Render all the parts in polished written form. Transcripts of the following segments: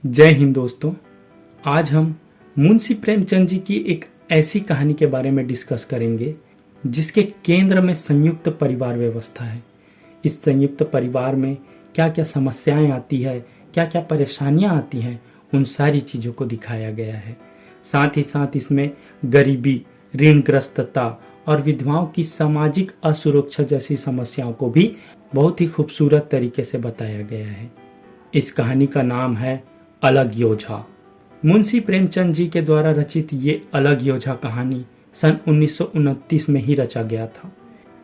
जय हिंद दोस्तों। आज हम मुंशी प्रेमचंद जी की एक ऐसी कहानी के बारे में डिस्कस करेंगे जिसके केंद्र में संयुक्त परिवार व्यवस्था है। इस संयुक्त परिवार में क्या क्या समस्याएं आती है, क्या क्या परेशानियां आती हैं, उन सारी चीज़ों को दिखाया गया है। साथ ही साथ इसमें गरीबी, ऋणग्रस्तता और विधवाओं की सामाजिक असुरक्षा जैसी समस्याओं को भी बहुत ही खूबसूरत तरीके से बताया गया है। इस कहानी का नाम है अलग योझा। मुंशी प्रेमचंद जी के द्वारा रचित ये अलग योझा कहानी सन 1929 में ही रचा गया था।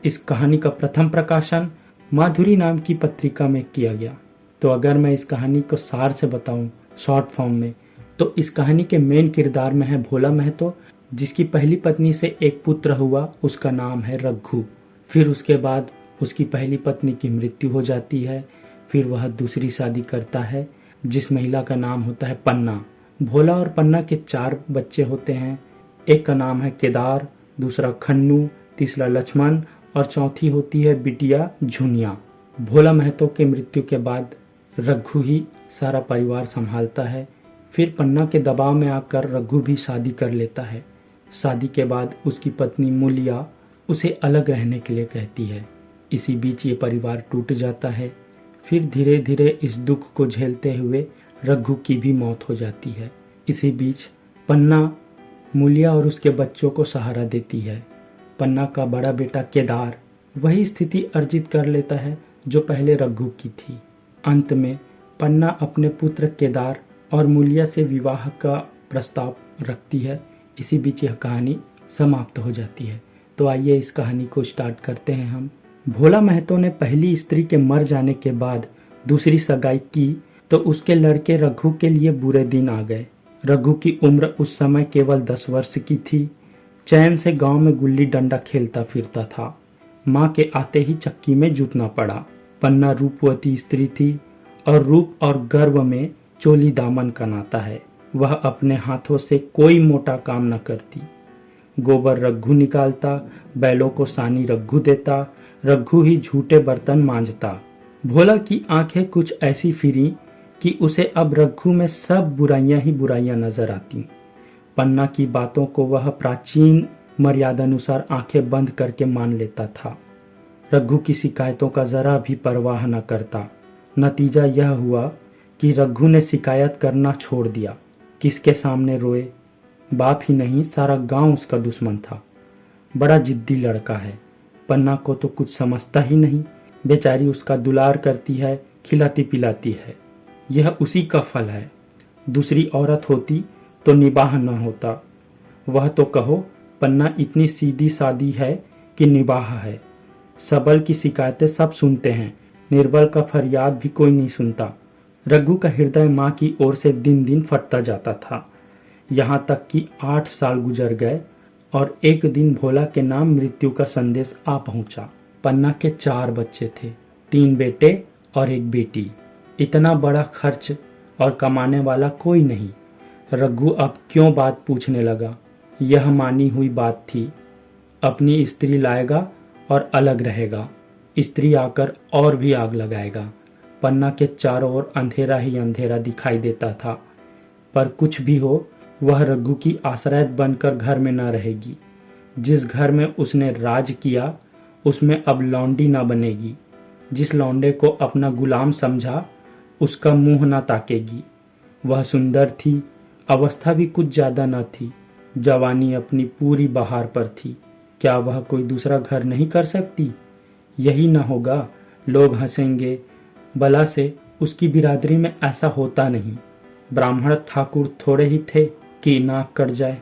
इस कहानी का प्रथम प्रकाशन माधुरी नाम की पत्रिका में किया गया। तो अगर मैं इस कहानी को सार से बताऊं शॉर्ट फॉर्म में, तो इस कहानी के मेन किरदार में है भोला महतो, जिसकी पहली पत्नी से एक पुत्र हुआ, उसका नाम है रघु। फिर उसके बाद उसकी पहली पत्नी की मृत्यु हो जाती है। फिर वह दूसरी शादी करता है जिस महिला का नाम होता है पन्ना। भोला और पन्ना के 4 बच्चे होते हैं। एक का नाम है केदार, दूसरा खन्नू, तीसरा लक्ष्मण और चौथी होती है बिटिया झुनिया। भोला महतो के मृत्यु के बाद रघु ही सारा परिवार संभालता है। फिर पन्ना के दबाव में आकर रघु भी शादी कर लेता है। शादी के बाद उसकी पत्नी मूलिया उसे अलग रहने के लिए कहती है। इसी बीच ये परिवार टूट जाता है। फिर धीरे धीरे इस दुख को झेलते हुए रघु की भी मौत हो जाती है। इसी बीच पन्ना मूलिया और उसके बच्चों को सहारा देती है। पन्ना का बड़ा बेटा केदार वही स्थिति अर्जित कर लेता है जो पहले रघु की थी। अंत में पन्ना अपने पुत्र केदार और मूलिया से विवाह का प्रस्ताव रखती है। इसी बीच यह कहानी समाप्त हो जाती है। तो आइए इस कहानी को स्टार्ट करते हैं हम। भोला महतो ने पहली स्त्री के मर जाने के बाद दूसरी सगाई की तो उसके लड़के रघु के लिए बुरे दिन आ गए। रघु की उम्र उस समय केवल 10 वर्ष की थी। चैन से गांव में गुल्ली डंडा खेलता फिरता था। माँ के आते ही चक्की में जुटना पड़ा। पन्ना रूपवती स्त्री थी और रूप और गर्व में चोली दामन का नाता है। वह अपने हाथों से कोई मोटा काम न करती। गोबर रघु निकालता, बैलों को सानी रघु देता, रघु ही झूठे बर्तन मांजता। भोला की आंखें कुछ ऐसी फिरी कि उसे अब रघु में सब बुराइयां ही बुराइयां नजर आती। पन्ना की बातों को वह प्राचीन मर्यादानुसार आंखें बंद करके मान लेता था। रघु की शिकायतों का जरा भी परवाह न करता। नतीजा यह हुआ कि रघु ने शिकायत करना छोड़ दिया। किसके सामने रोए? बाप ही नहीं, सारा गांव उसका दुश्मन था। बड़ा जिद्दी लड़का है। पन्ना को तो कुछ समझता ही नहीं। बेचारी उसका दुलार करती है, खिलाती पिलाती है। यह उसी का फल है। दूसरी औरत होती तो निबाह न होता। वह तो कहो पन्ना इतनी सीधी सादी है कि निबाह है। सबल की शिकायतें सब सुनते हैं, निर्बल का फरियाद भी कोई नहीं सुनता। रघु का हृदय माँ की ओर से दिन दिन फटता जाता था। यहाँ तक कि 8 साल गुजर गए और एक दिन भोला के नाम मृत्यु का संदेश आ पहुंचा। पन्ना के 4 बच्चे थे, 3 बेटे और 1 बेटी। इतना बड़ा खर्च और कमाने वाला कोई नहीं। रघु अब क्यों बात पूछने लगा? यह मानी हुई बात थी। अपनी स्त्री लाएगा और अलग रहेगा। स्त्री आकर और भी आग लगाएगा। पन्ना के चारों ओर अंधेरा ही अंधेरा दिखाई देता था। पर कुछ भी हो, वह रघु की आश्रय बनकर घर में न रहेगी। जिस घर में उसने राज किया उसमें अब लौंडी न बनेगी। जिस लौंडे को अपना गुलाम समझा उसका मुंह न ताकेगी। वह सुंदर थी, अवस्था भी कुछ ज्यादा न थी। जवानी अपनी पूरी बहार पर थी। क्या वह कोई दूसरा घर नहीं कर सकती? यही न होगा, लोग हंसेंगे। भला से उसकी बिरादरी में ऐसा होता नहीं। ब्राह्मण ठाकुर थोड़े ही थे कि नाक कट जाए।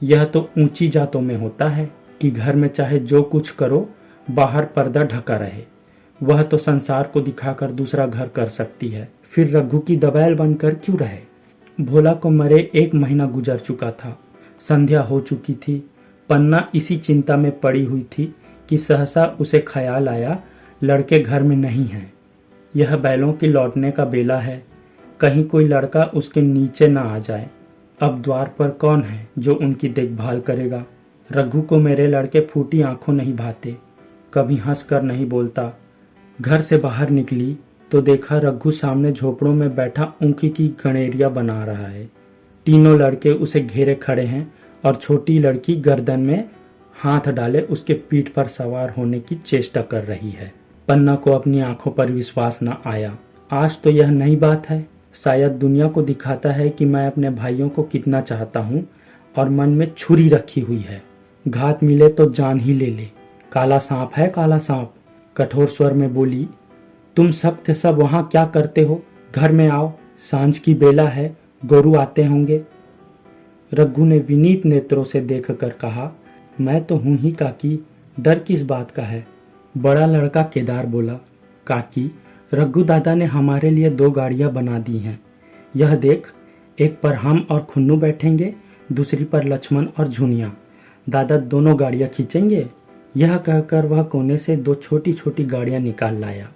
यह तो ऊंची जातों में होता है कि घर में चाहे जो कुछ करो, बाहर पर्दा ढका रहे। वह तो संसार को दिखाकर दूसरा घर कर सकती है। फिर रघु की दबैल बनकर क्यों रहे? भोला को मरे 1 महीना गुजर चुका था। संध्या हो चुकी थी। पन्ना इसी चिंता में पड़ी हुई थी कि सहसा उसे ख्याल आया, लड़के घर में नहीं हैं। यह बैलों के लौटने का बेला है। कहीं कोई लड़का उसके नीचे न आ जाए। अब द्वार पर कौन है जो उनकी देखभाल करेगा? रघु को मेरे लड़के फूटी आंखों नहीं भाते, कभी हंस कर नहीं बोलता। घर से बाहर निकली तो देखा रघु सामने झोपड़ों में बैठा ऊखी की गणेरिया बना रहा है। तीनों लड़के उसे घेरे खड़े हैं और छोटी लड़की गर्दन में हाथ डाले उसके पीठ पर सवार होने की चेष्टा कर रही है। पन्ना को अपनी आंखों पर विश्वास न आया। आज तो यह नई बात है। शायद दुनिया को दिखाता है कि मैं अपने भाइयों को कितना चाहता हूँ और मन में छुरी रखी हुई है। घात मिले तो जान ही ले ले। काला सांप है काला सांप, कठोर स्वर में बोली। तुम सब के सब वहां क्या करते हो? घर में आओ, सांझ की बेला है, गोरू आते होंगे। रघु ने विनीत नेत्रों से देखकर कहा, मैं तो हूं ही काकी, डर किस बात का है? बड़ा लड़का केदार बोला, काकी रघु दादा ने हमारे लिए 2 गाड़ियां बना दी हैं। यह देख, एक पर हम और खुन्नू बैठेंगे, दूसरी पर लक्ष्मण और झुनिया। दादा दोनों गाड़ियां खींचेंगे। यह कहकर वह कोने से 2 छोटी छोटी गाड़ियां निकाल लाया।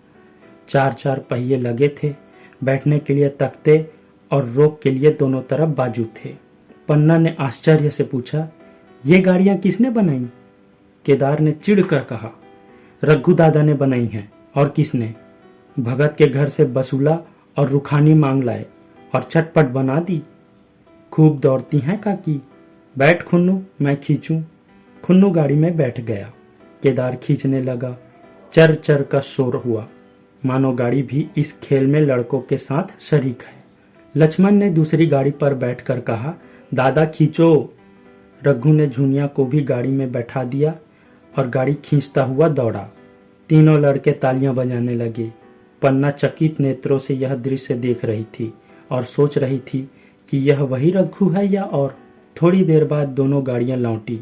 4 पहिए लगे थे। बैठने के लिए तख्ते और रोक के लिए दोनों तरफ बाजू थे। पन्ना ने आश्चर्य से पूछा, ये गाड़ियां किसने बनाई? केदार ने चिढ़ कर कहा, रघु दादा ने बनाई हैं। और किसने? भगत के घर से बसूला और रुखानी मांग लाए और चटपट बना दी। खूब दौड़ती हैं काकी। बैठ खुन्नू, मैं खींचूं। खुन्नू गाड़ी में बैठ गया। केदार खींचने लगा। चर चर का शोर हुआ, मानो गाड़ी भी इस खेल में लड़कों के साथ शरीक है। लक्ष्मण ने दूसरी गाड़ी पर बैठकर कहा, दादा खींचो। रघु ने झुनिया को भी गाड़ी में बैठा दिया और गाड़ी खींचता हुआ दौड़ा। तीनों लड़के तालियां बजाने लगे। पन्ना चकित नेत्रों से यह दृश्य देख रही थी और सोच रही थी कि यह वही रघु है या और। थोड़ी देर बाद दोनों गाड़ियां लौटी।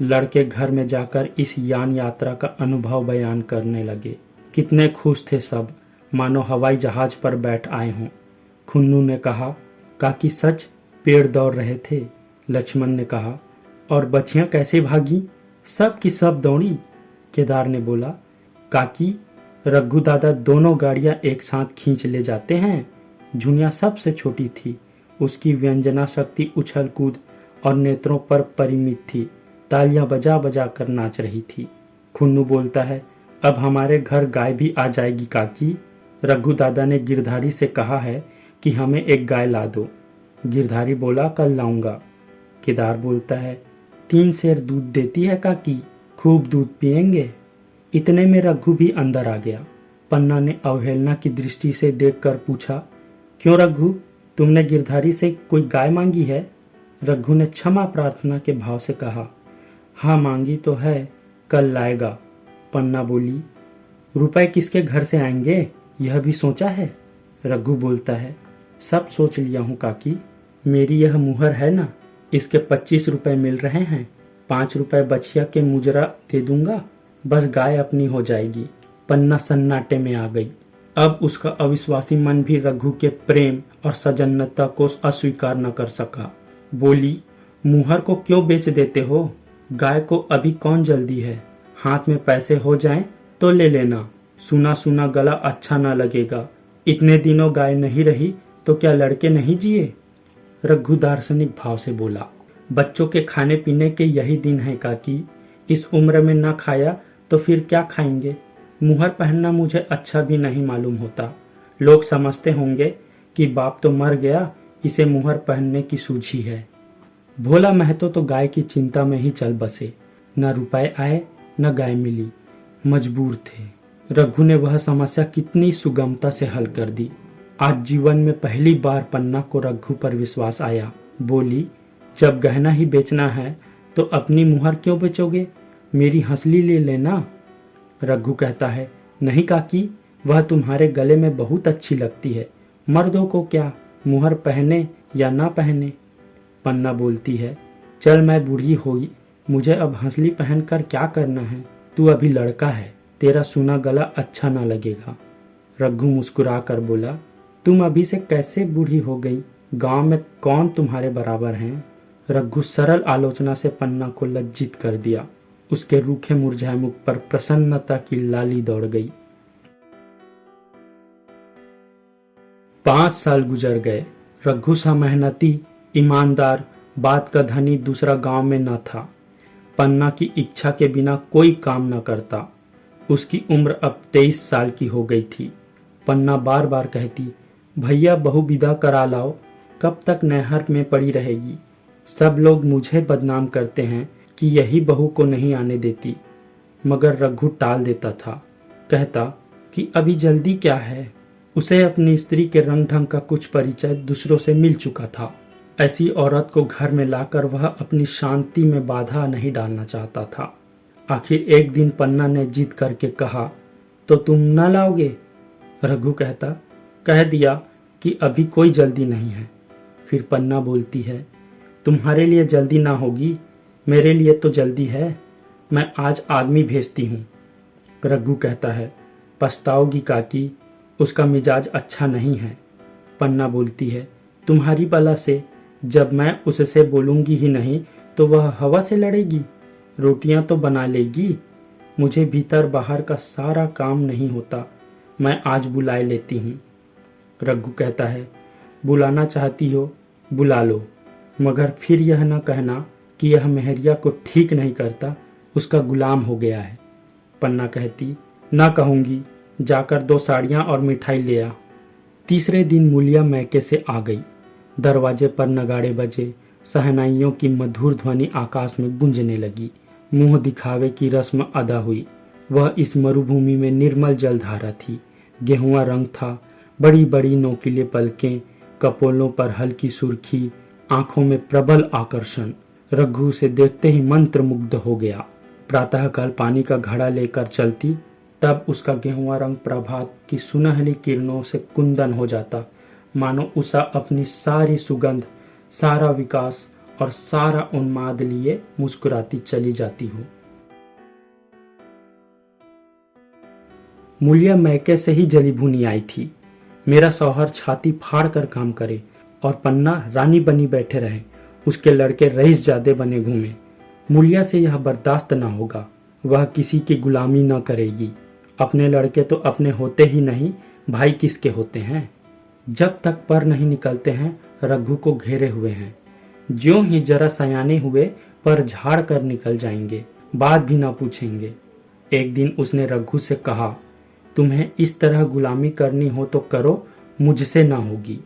लड़के घर में जाकर इस यान यात्रा का अनुभव बयान करने लगे। कितने खुश थे सब, मानो हवाई जहाज पर बैठ आए हों। खुन्नू ने कहा, काकी सच पेड़ दौड़ रहे थे। लक्ष्मण ने कहा, और बच्चियां कैसे भागी? सब की सब दौड़ी। केदार ने बोला, काकी रघु दादा दोनों गाड़ियां एक साथ खींच ले जाते हैं। झुनिया सबसे छोटी थी। उसकी व्यंजना शक्ति उछल कूद और नेत्रों पर परिमित थी। तालियां बजा बजा कर नाच रही थी। खुन्नू बोलता है, अब हमारे घर गाय भी आ जाएगी काकी। रघु दादा ने गिरधारी से कहा है कि हमें एक गाय ला दो। गिरधारी बोला, कल लाऊंगा। केदार बोलता है, 3 सेर दूध देती है काकी, खूब दूध पिएंगे। इतने में रघु भी अंदर आ गया। पन्ना ने अवहेलना की दृष्टि से देखकर पूछा, क्यों रघु, तुमने गिरधारी से कोई गाय मांगी है? रघु ने क्षमा प्रार्थना के भाव से कहा, हाँ मांगी तो है, कल लाएगा। पन्ना बोली, रुपए किसके घर से आएंगे, यह भी सोचा है? रघु बोलता है, सब सोच लिया हूँ काकी। मेरी यह मुहर है ना, इसके 25 रुपए मिल रहे हैं। 5 रुपए बछिया के मुजरा दे दूंगा, बस गाय अपनी हो जाएगी। पन्ना सन्नाटे में आ गई। अब उसका अविश्वासी मन भी रघु के प्रेम और सजन्नता को अस्वीकार न कर सका। बोली, मुहर को क्यों बेच देते हो? गाय को अभी कौन जल्दी है? हाथ में पैसे हो जाएं तो ले लेना। सुना सुना गला अच्छा ना लगेगा। इतने दिनों गाय नहीं रही तो क्या लड़के नहीं जिए? रघु दार्शनिक भाव से बोला, बच्चों के खाने पीने के यही दिन है काकी। इस उम्र में ना खाया तो फिर क्या खाएंगे? मुहर पहनना मुझे अच्छा भी नहीं मालूम होता। लोग समझते होंगे कि बाप तो मर गया, इसे मुहर पहनने की सूझी है। भोला महतो तो गाय की चिंता में ही चल बसे। न रुपए आए न गाय मिली, मजबूर थे। रघु ने वह समस्या कितनी सुगमता से हल कर दी। आज जीवन में पहली बार पन्ना को रघु पर विश्वास आया। बोली, जब गहना ही बेचना है तो अपनी मुहर क्यों बेचोगे? मेरी हंसली ले लेना। रघु कहता है, नहीं काकी, वह तुम्हारे गले में बहुत अच्छी लगती है। मर्दों को क्या, मुहर पहने या ना पहने। पन्ना बोलती है, चल मैं बूढ़ी हुई, मुझे अब हंसली पहनकर क्या करना है? तू अभी लड़का है, तेरा सुना गला अच्छा ना लगेगा। रघु मुस्कुरा कर बोला, तुम अभी से कैसे बूढ़ी हो गई? गांव में कौन तुम्हारे बराबर हैं? रघु सरल आलोचना से पन्ना को लज्जित कर दिया। उसके रूखे मुरझाए मुख पर प्रसन्नता की लाली दौड़ गई। 5 साल गुजर गए। रघु सा मेहनती, ईमानदार, बात का धनी दूसरा गांव में न था। पन्ना की इच्छा के बिना कोई काम न करता। उसकी उम्र अब 23 साल की हो गई थी। पन्ना बार बार कहती, भैया बहू विदा करा लाओ, कब तक नहर में पड़ी रहेगी। सब लोग मुझे बदनाम करते हैं कि यही बहू को नहीं आने देती। मगर रघु टाल देता था, कहता कि अभी जल्दी क्या है। उसे अपनी स्त्री के रंग ढंग का कुछ परिचय दूसरों से मिल चुका था। ऐसी औरत को घर में लाकर वह अपनी शांति में बाधा नहीं डालना चाहता था। आखिर एक दिन पन्ना ने जिद करके कहा, तो तुम न लाओगे? रघु कहता, कह दिया कि अभी कोई जल्दी नहीं है। फिर पन्ना बोलती है, तुम्हारे लिए जल्दी ना होगी, मेरे लिए तो जल्दी है, मैं आज आदमी भेजती हूँ। रघु कहता है, पछताओगी काकी, उसका मिजाज अच्छा नहीं है। पन्ना बोलती है, तुम्हारी बला से जब मैं उससे बोलूँगी ही नहीं तो वह हवा से लड़ेगी। रोटियां तो बना लेगी, मुझे भीतर बाहर का सारा काम नहीं होता, मैं आज बुलाए लेती हूँ। रघु कहता है, बुलाना चाहती हो बुला लो, मगर फिर यह न कहना कि यह मेहरिया को ठीक नहीं करता, उसका गुलाम हो गया है। पन्ना कहती, ना कहूँगी, जाकर 2 साड़ियाँ और मिठाई ले आ। तीसरे दिन मूलिया मैके से आ गई। दरवाजे पर नगाड़े बजे, सहनाइयों की मधुर ध्वनि आकाश में गूंजने लगी। मुंह दिखावे की रस्म अदा हुई। वह इस मरुभूमि में निर्मल जलधारा थी। गेहुआ रंग था, बड़ी बड़ी नोकीले पलकें, कपोलों पर हल्की सुर्खी, आंखों में प्रबल आकर्षण। रघु उसे देखते ही मंत्रमुग्ध हो गया। प्रातःकाल पानी का घड़ा लेकर चलती, तब उसका गेहुआ रंग प्रभात की सुनहली किरणों से कुंदन हो जाता, मानो उषा अपनी सारी सुगंध, सारा विकास और सारा उन्माद लिए मुस्कुराती चली जाती हो। मूलिया मैके से ही जली भुनी आई थी। मेरा शौहर छाती फाड़ कर काम करे और पन्ना रानी बनी बैठे रहे, उसके लड़के रईस जादे बने घूमे। मूलिया से यह बर्दाश्त न होगा, वह किसी की गुलामी न करेगी। अपने लड़के तो अपने होते ही नहीं, भाई किसके होते हैं। जब तक पर नहीं निकलते हैं रघु को घेरे हुए हैं। ज्यों ही जरा सयाने हुए पर झाड़ कर निकल जाएंगे, बात भी ना पूछेंगे। एक दिन उसने रघु से कहा, तुम्हें इस तरह गुलामी करनी हो तो करो, मुझसे ना होगी।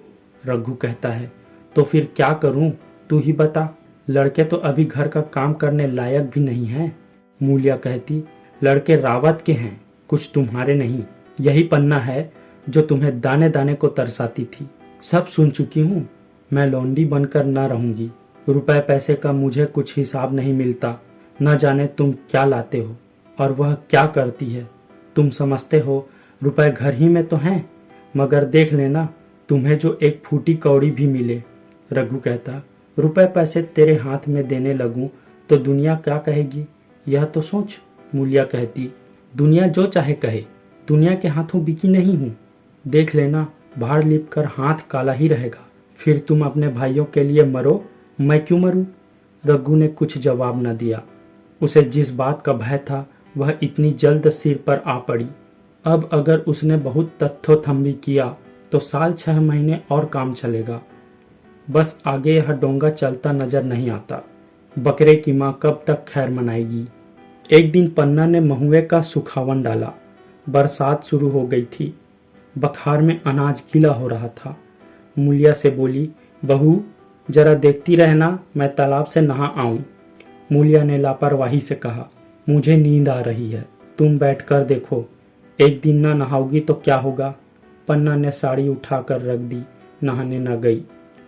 रघु कहता है, तो फिर क्या करूं, तू ही बता, लड़के तो अभी घर का काम करने लायक भी नहीं है। मूलिया कहती, लड़के रावत के हैं, कुछ तुम्हारे नहीं। यही पन्ना है जो तुम्हें दाने दाने को तरसाती थी। सब सुन चुकी हूँ, मैं लौंडी बनकर ना रहूंगी। रुपए पैसे का मुझे कुछ हिसाब नहीं मिलता, न जाने तुम क्या लाते हो और वह क्या करती है। तुम समझते हो रुपए घर ही में तो हैं, मगर देख लेना तुम्हें जो एक फूटी कौड़ी भी मिले। रघु कहता, रुपए पैसे तेरे हाथ में देने लगूं तो दुनिया क्या कहेगी, यह तो सोच। मूलिया कहती, दुनिया जो चाहे कहे, दुनिया के हाथों बिकी नहीं हूँ। देख लेना भाड़ लिप कर हाथ काला ही रहेगा, फिर तुम अपने भाइयों के लिए मरो, मैं क्यों मरूं। रघु ने कुछ जवाब न दिया। उसे जिस बात का भय था वह इतनी जल्द सिर पर आ पड़ी। अब अगर उसने बहुत तथ्योथम्बी किया तो साल 6 महीने और काम चलेगा। बस आगे यह डोंगा चलता नजर नहीं आता। बकरे की माँ कब तक खैर मनाएगी। एक दिन पन्ना ने महुए का सुखावन डाला। बरसात शुरू हो गई थी। बखार में अनाज गीला हो रहा था। मूलिया से बोली, बहू जरा देखती रहना, मैं तालाब से नहा आऊं। मूलिया ने लापरवाही से कहा, मुझे नींद आ रही है, तुम बैठकर देखो, एक दिन ना नहाओगी तो क्या होगा। पन्ना ने साड़ी उठाकर रख दी, नहाने न गई।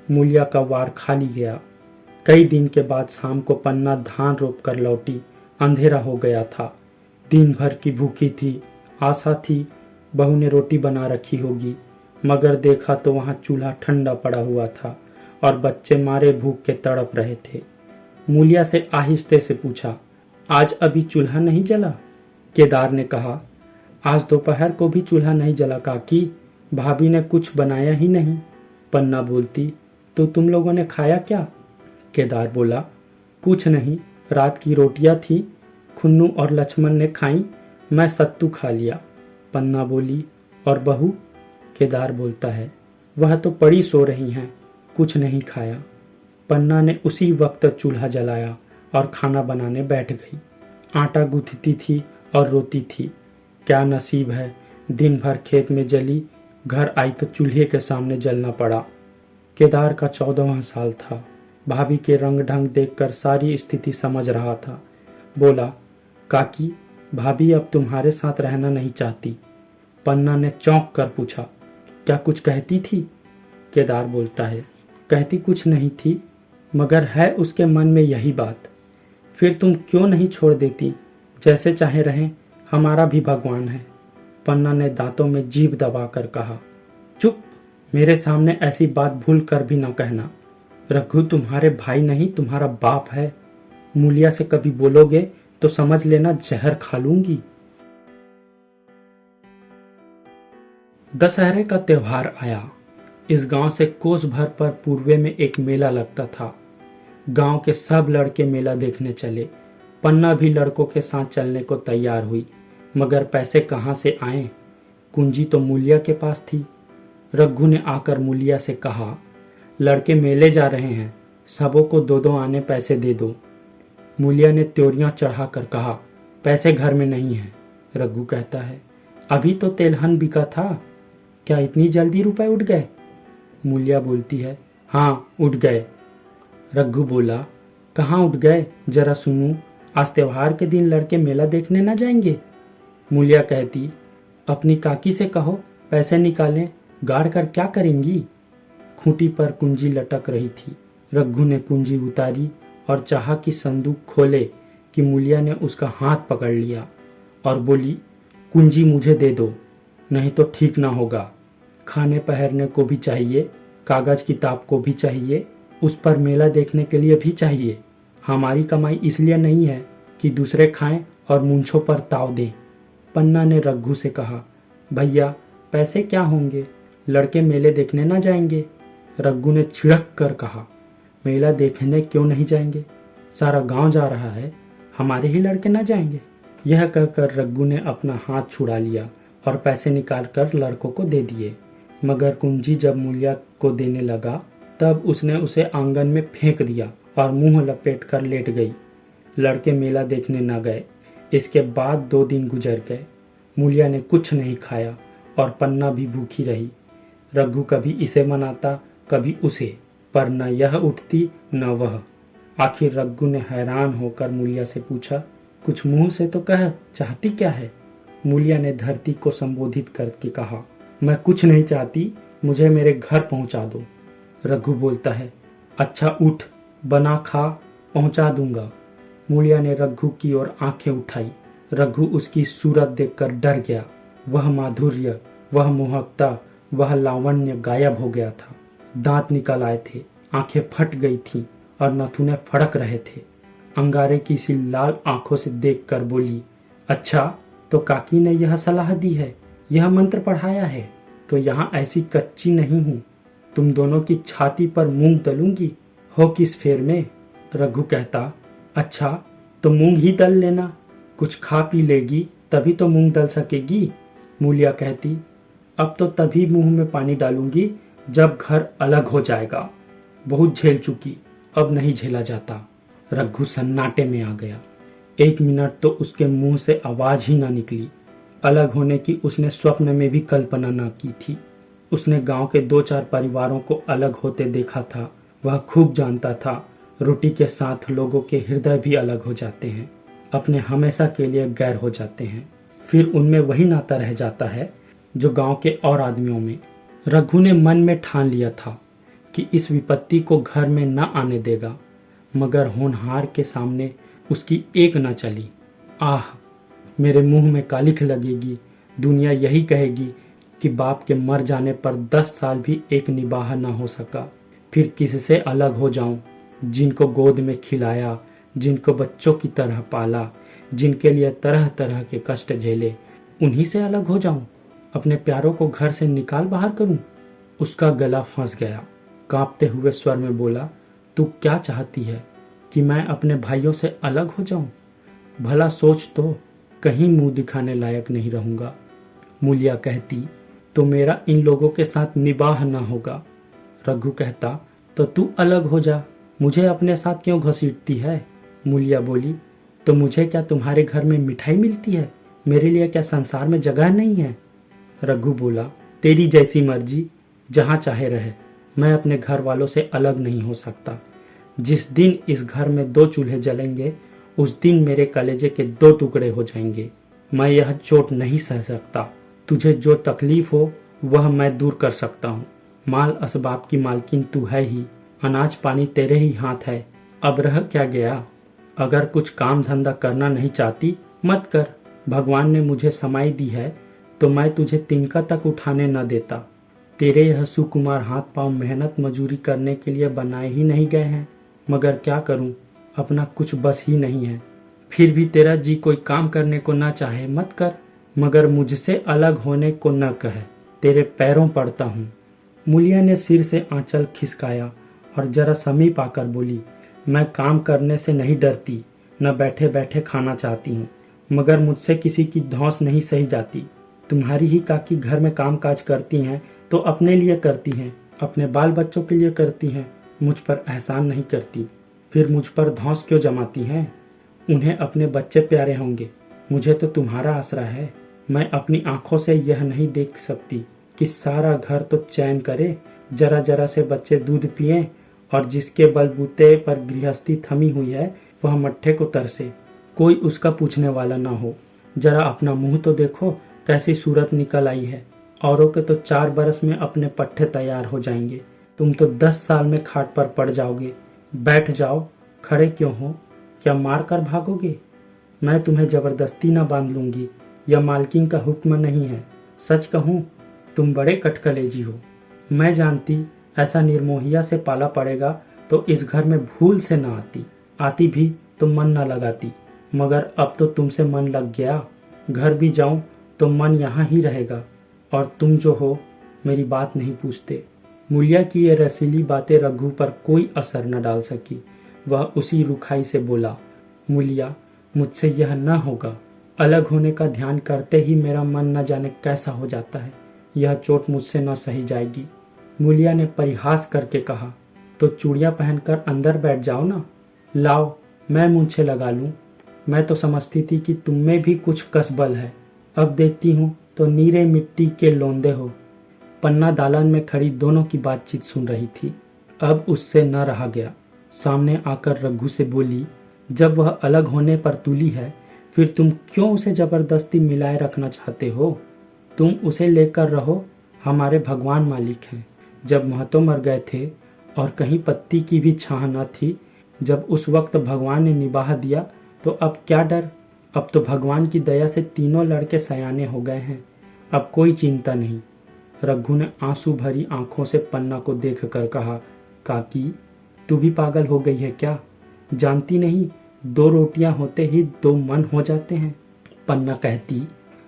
मूलिया का वार खाली गया। कई दिन के बाद शाम को पन्ना धान रोप कर लौटी। अंधेरा हो गया था। दिन भर की भूखी थी। आशा थी बहू ने रोटी बना रखी होगी, मगर देखा तो वहां चूल्हा ठंडा पड़ा हुआ था और बच्चे मारे भूख के तड़प रहे थे। मूलिया से आहिस्ते से पूछा, आज अभी चूल्हा नहीं जला? केदार ने कहा, आज दोपहर को भी चूल्हा नहीं जला काकी, भाभी ने कुछ बनाया ही नहीं। पन्ना बोलती, तो तुम लोगों ने खाया क्या? केदार बोला, कुछ नहीं, रात की रोटियां थी, खुन्नू और लक्ष्मण ने खाई, मैं सत्तू खा लिया। पन्ना बोली, और बहू? केदार बोलता है, वह तो पड़ी सो रही हैं, कुछ नहीं खाया। पन्ना ने उसी वक्त चूल्हा जलाया और खाना बनाने बैठ गई। आटा गूंथती थी और रोती थी। क्या नसीब है, दिन भर खेत में जली, घर आई तो चूल्हे के सामने जलना पड़ा। केदार का 14वां साल था। भाभी के रंग ढंग देखकर सारी स्थिति समझ रहा था। बोला, काकी, भाभी अब तुम्हारे साथ रहना नहीं चाहती। पन्ना ने चौंक कर पूछा, क्या कुछ कहती थी? केदार बोलता है, कहती कुछ नहीं थी, मगर है उसके मन में यही बात। फिर तुम क्यों नहीं छोड़ देती? जैसे चाहे रहें, हमारा भी भगवान है। पन्ना ने दांतों में जीभ दबाकर कहा, चुप, मेरे सामने ऐसी बात भूल कर भी न कहना। रघु तुम्हारे भाई नहीं, तुम्हारा बाप है। मूलिया से कभी बोलोगे तो समझ लेना जहर खा लूंगी। दशहरे का त्योहार आया। इस गांव से कोस भर पर पूर्वे में एक मेला लगता था। गांव के सब लड़के मेला देखने चले। पन्ना भी लड़कों के साथ चलने को तैयार हुई, मगर पैसे कहाँ से आए? कुंजी तो मूलिया के पास थी। रघु ने आकर मूलिया से कहा, लड़के मेले जा रहे हैं, सबों को 2-2 आने पैसे दे दो। मूलिया ने त्योरियां चढ़ाकर कहा, पैसे घर में नहीं है। रघु कहता है, अभी तो तेलहन बिका था, क्या इतनी जल्दी रुपए उठ गए? मूलिया बोलती है, हाँ उठ गए। रघु बोला, कहाँ उठ गए, जरा सुनूं। आज त्योहार के दिन लड़के मेला देखने ना जाएंगे? मूलिया कहती, अपनी काकी से कहो पैसे निकालें, गाड़ कर क्या करेंगी? खूंटी पर कुंजी लटक रही थी। रघु ने कुंजी उतारी और चाहा कि संदूक खोले कि मूलिया ने उसका हाथ पकड़ लिया और बोली, कुंजी मुझे दे दो, नहीं तो ठीक ना होगा। खाने पहनने को भी चाहिए, कागज किताब को भी चाहिए, उस पर मेला देखने के लिए भी चाहिए। हमारी कमाई इसलिए नहीं है कि दूसरे खाएं और मूंछों पर ताव दें। पन्ना ने रघु से कहा, भैया पैसे क्या होंगे, लड़के मेले देखने ना जाएंगे? रघु ने छिड़क कर कहा, मेला देखने क्यों नहीं जाएंगे? सारा गांव जा रहा है, हमारे ही लड़के ना जाएंगे? यह कहकर रघु ने अपना हाथ छुड़ा लिया और पैसे निकालकर लड़कों को दे दिए। मगर कुंजी जब मूलिया को देने लगा तब उसने उसे आंगन में फेंक दिया और मुंह लपेट कर लेट गई। लड़के मेला देखने न गए। इसके बाद 2 दिन गुजर गए। मूलिया ने कुछ नहीं खाया और पन्ना भी भूखी रही। रघु कभी इसे मनाता कभी उसे, पर न यह उठती न वह। आखिर रघु ने हैरान होकर मूलिया से पूछा, कुछ मुंह से तो कह, चाहती क्या है? मूलिया ने धरती को संबोधित करके कहा, मैं कुछ नहीं चाहती, मुझे मेरे घर पहुंचा दो। रघु बोलता है, अच्छा उठ, बना खा, पहुंचा दूंगा। मूलिया ने रघु की ओर आंखें उठाई। रघु उसकी सूरत देखकर डर गया। वह माधुर्य, वह मोहकता, वह लावण्य गायब हो गया था। दांत निकल आए थे, आंखें फट गई थीं और नाखून फड़क रहे थे। अंगारे की सी लाल आंखों से देखकर बोली, अच्छा तो काकी ने यह सलाह दी है, यह मंत्र पढ़ाया है, तो यहाँ ऐसी कच्ची नहीं हूँ। तुम दोनों की छाती पर मूंग दलूंगी, हो किस फेर में? रघु कहता, अच्छा तो मूंग ही दल लेना, कुछ खा पी लेगी तभी तो मूंग दल सकेगी। मूलिया कहती, अब तो तभी मुंह में पानी डालूंगी जब घर अलग हो जाएगा। बहुत झेल चुकी, अब नहीं झेला जाता। रघु सन्नाटे में आ गया। 1 मिनट तो उसके मुंह से आवाज ही ना निकली। अलग होने की उसने स्वप्न में भी कल्पना न की थी। उसने गांव के 2-4 परिवारों को अलग होते देखा था। वह खूब जानता था, रोटी के साथ लोगों के हृदय भी अलग हो जाते हैं, अपने हमेशा के लिए गैर हो जाते हैं। फिर उनमें वही नाता रह जाता है जो गांव के और आदमियों में। रघु ने मन में ठान लिया था कि इस विपत्ति को घर में न आने देगा, मगर होनहार के सामने उसकी एक न चली। आह, मेरे मुंह में कालिख लगेगी, दुनिया यही कहेगी कि बाप के मर जाने पर 10 साल भी एक निबाह न हो सका। फिर किससे अलग हो जाऊं, जिनको गोद में खिलाया, जिनको बच्चों की तरह पाला, जिनके लिए तरह तरह के कष्ट झेले, उन्हीं से अलग हो जाऊं? अपने प्यारों को घर से निकाल बाहर करूं? उसका गला फंस गया। कांपते हुए स्वर में बोला, तू क्या चाहती है कि मैं अपने भाइयों से अलग हो जाऊं? भला सोच तो, कहीं मुंह दिखाने लायक नहीं रहूंगा। मूलिया कहती, तो मेरा इन लोगों के साथ निबाह ना होगा। रघु कहता, तो तू अलग हो जा, मुझे अपने साथ क्यों घसीटती है? मूलिया बोली, तो मुझे क्या तुम्हारे घर में मिठाई मिलती है? मेरे लिए क्या संसार में जगह नहीं है? रघु बोला, तेरी जैसी मर्जी, जहाँ चाहे रहे, मैं अपने घर वालों से अलग नहीं हो सकता। जिस दिन इस घर में 2 चूल्हे जलेंगे, उस दिन मेरे कलेजे के 2 टुकड़े हो जाएंगे। मैं यह चोट नहीं सह सकता। तुझे जो तकलीफ हो वह मैं दूर कर सकता हूँ। माल असबाब की मालकिन तू है ही, अनाज पानी तेरे ही हाथ है। अब रह क्या गया? अगर कुछ काम धंधा करना नहीं चाहती मत कर। भगवान ने मुझे समाई दी है तो मैं तुझे तिनका तक उठाने न देता। तेरे यह सुकुमार हाथ पांव मेहनत मजूरी करने के लिए बनाए ही नहीं गए हैं। मगर क्या करूं, अपना कुछ बस ही नहीं है। फिर भी तेरा जी कोई काम करने को न चाहे मत कर, मगर मुझसे अलग होने को न कहे। तेरे पैरों पड़ता हूँ। मूलिया ने सिर से आंचल खिसकाया और जरा समीप आकर बोली, मैं काम करने से नहीं डरती, न बैठे बैठे खाना चाहती हूँ, मगर मुझसे किसी की धौंस नहीं सही जाती। तुम्हारी ही काकी घर में काम काज करती हैं तो अपने लिए करती हैं, अपने बाल बच्चों के लिए करती हैं, मुझ पर एहसान नहीं करती। फिर मुझ पर धौंस क्यों जमाती हैं? उन्हें अपने बच्चे प्यारे होंगे, मुझे तो तुम्हारा आसरा है। मैं अपनी आंखों से यह नहीं देख सकती कि सारा घर तो चैन करे, जरा जरा से बच्चे दूध पिएं और जिसके बलबूते पर गृहस्थी थमी हुई है वह मट्ठे को तरसे, कोई उसका पूछने वाला ना हो। जरा अपना मुंह तो देखो, कैसी सूरत निकल आई है। औरों के तो 4 बरस में अपने पट्टे तैयार हो जाएंगे, तुम तो 10 साल में खाट पर पड़ जाओगे। बैठ जाओ, खड़े क्यों हो? क्या मार कर भागोगे? मैं तुम्हें जबरदस्ती न बांध लूंगी, यह मालकिन का हुक्म नहीं है। सच कहूँ, तुम बड़े कटकलेजी हो। मैं जानती ऐसा निर्मोहिया से पाला पड़ेगा तो इस घर में भूल से न आती, आती भी तो मन न लगाती, मगर अब तो तुमसे मन लग गया। घर भी जाऊं तो मन यहाँ ही रहेगा और तुम जो हो मेरी बात नहीं पूछते। मूलिया की ये रसीली बातें रघु पर कोई असर न डाल सकी। वह उसी रुखाई से बोला, मूलिया, मुझसे यह न होगा। अलग होने का ध्यान करते ही मेरा मन न जाने कैसा हो जाता है। यह चोट मुझसे न सही जाएगी। मूलिया ने परिहास करके कहा, तो चूड़ियां पहनकर अंदर बैठ जाओ ना। लाओ, मैं मूंछें लगा लूं। मैं तो समझती थी कि तुम में भी कुछ कसबल है, अब देखती हूँ तो नीरे मिट्टी के लोंदे हो। पन्ना दालान में खड़ी दोनों की बातचीत सुन रही थी। अब उससे न रहा गया। सामने आकर रघु से बोली, जब वह अलग होने पर तुली है, फिर तुम क्यों उसे जबरदस्ती मिलाए रखना चाहते हो? तुम उसे लेकर रहो, हमारे भगवान मालिक हैं। जब महतो मर गए थे और कहीं पत्ती की भी छाह न थी, जब उस वक्त भगवान ने निभाह दिया तो अब क्या डर? अब तो भगवान की दया से तीनों लड़के सयाने हो गए हैं, अब कोई चिंता नहीं। रघु ने आंसू भरी आंखों से पन्ना को देखकर कहा, काकी, तू भी पागल हो गई है क्या? जानती नहीं, 2 रोटियां होते ही 2 मन हो जाते हैं। पन्ना कहती,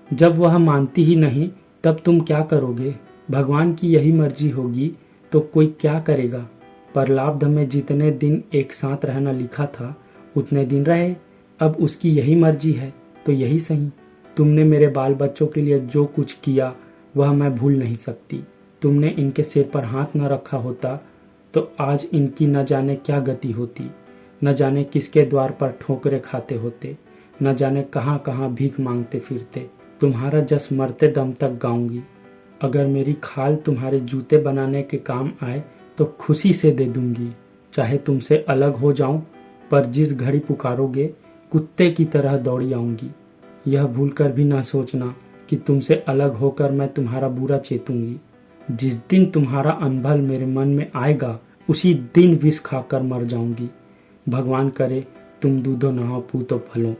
जब वह मानती ही नहीं तब तुम क्या करोगे? भगवान की यही मर्जी होगी तो कोई क्या करेगा? परलाब्ध में जितने दिन एक साथ रहना लिखा था उतने दिन रहे, अब उसकी यही मर्जी है तो यही सही। तुमने मेरे बाल बच्चों के लिए जो कुछ किया वह मैं भूल नहीं सकती। तुमने इनके सिर पर हाथ न रखा होता तो आज इनकी न जाने क्या गति होती, न जाने किसके द्वार पर ठोकरे खाते होते, न जाने कहाँ कहाँ भीख मांगते फिरते। तुम्हारा जस मरते दम तक गाऊंगी। अगर मेरी खाल तुम्हारे जूते बनाने के काम आए तो खुशी से दे दूंगी। चाहे तुमसे अलग हो जाऊं, पर जिस घड़ी पुकारोगे कुत्ते की तरह दौड़ी आऊंगी। यह भूलकर भी ना सोचना कि तुमसे अलग होकर मैं तुम्हारा बुरा चेतूंगी। जिस दिन तुम्हारा अनभल मेरे मन में आएगा उसी दिन विष खाकर मर जाऊंगी। भगवान करे तुम दूधो नहाओ पूतो फलो।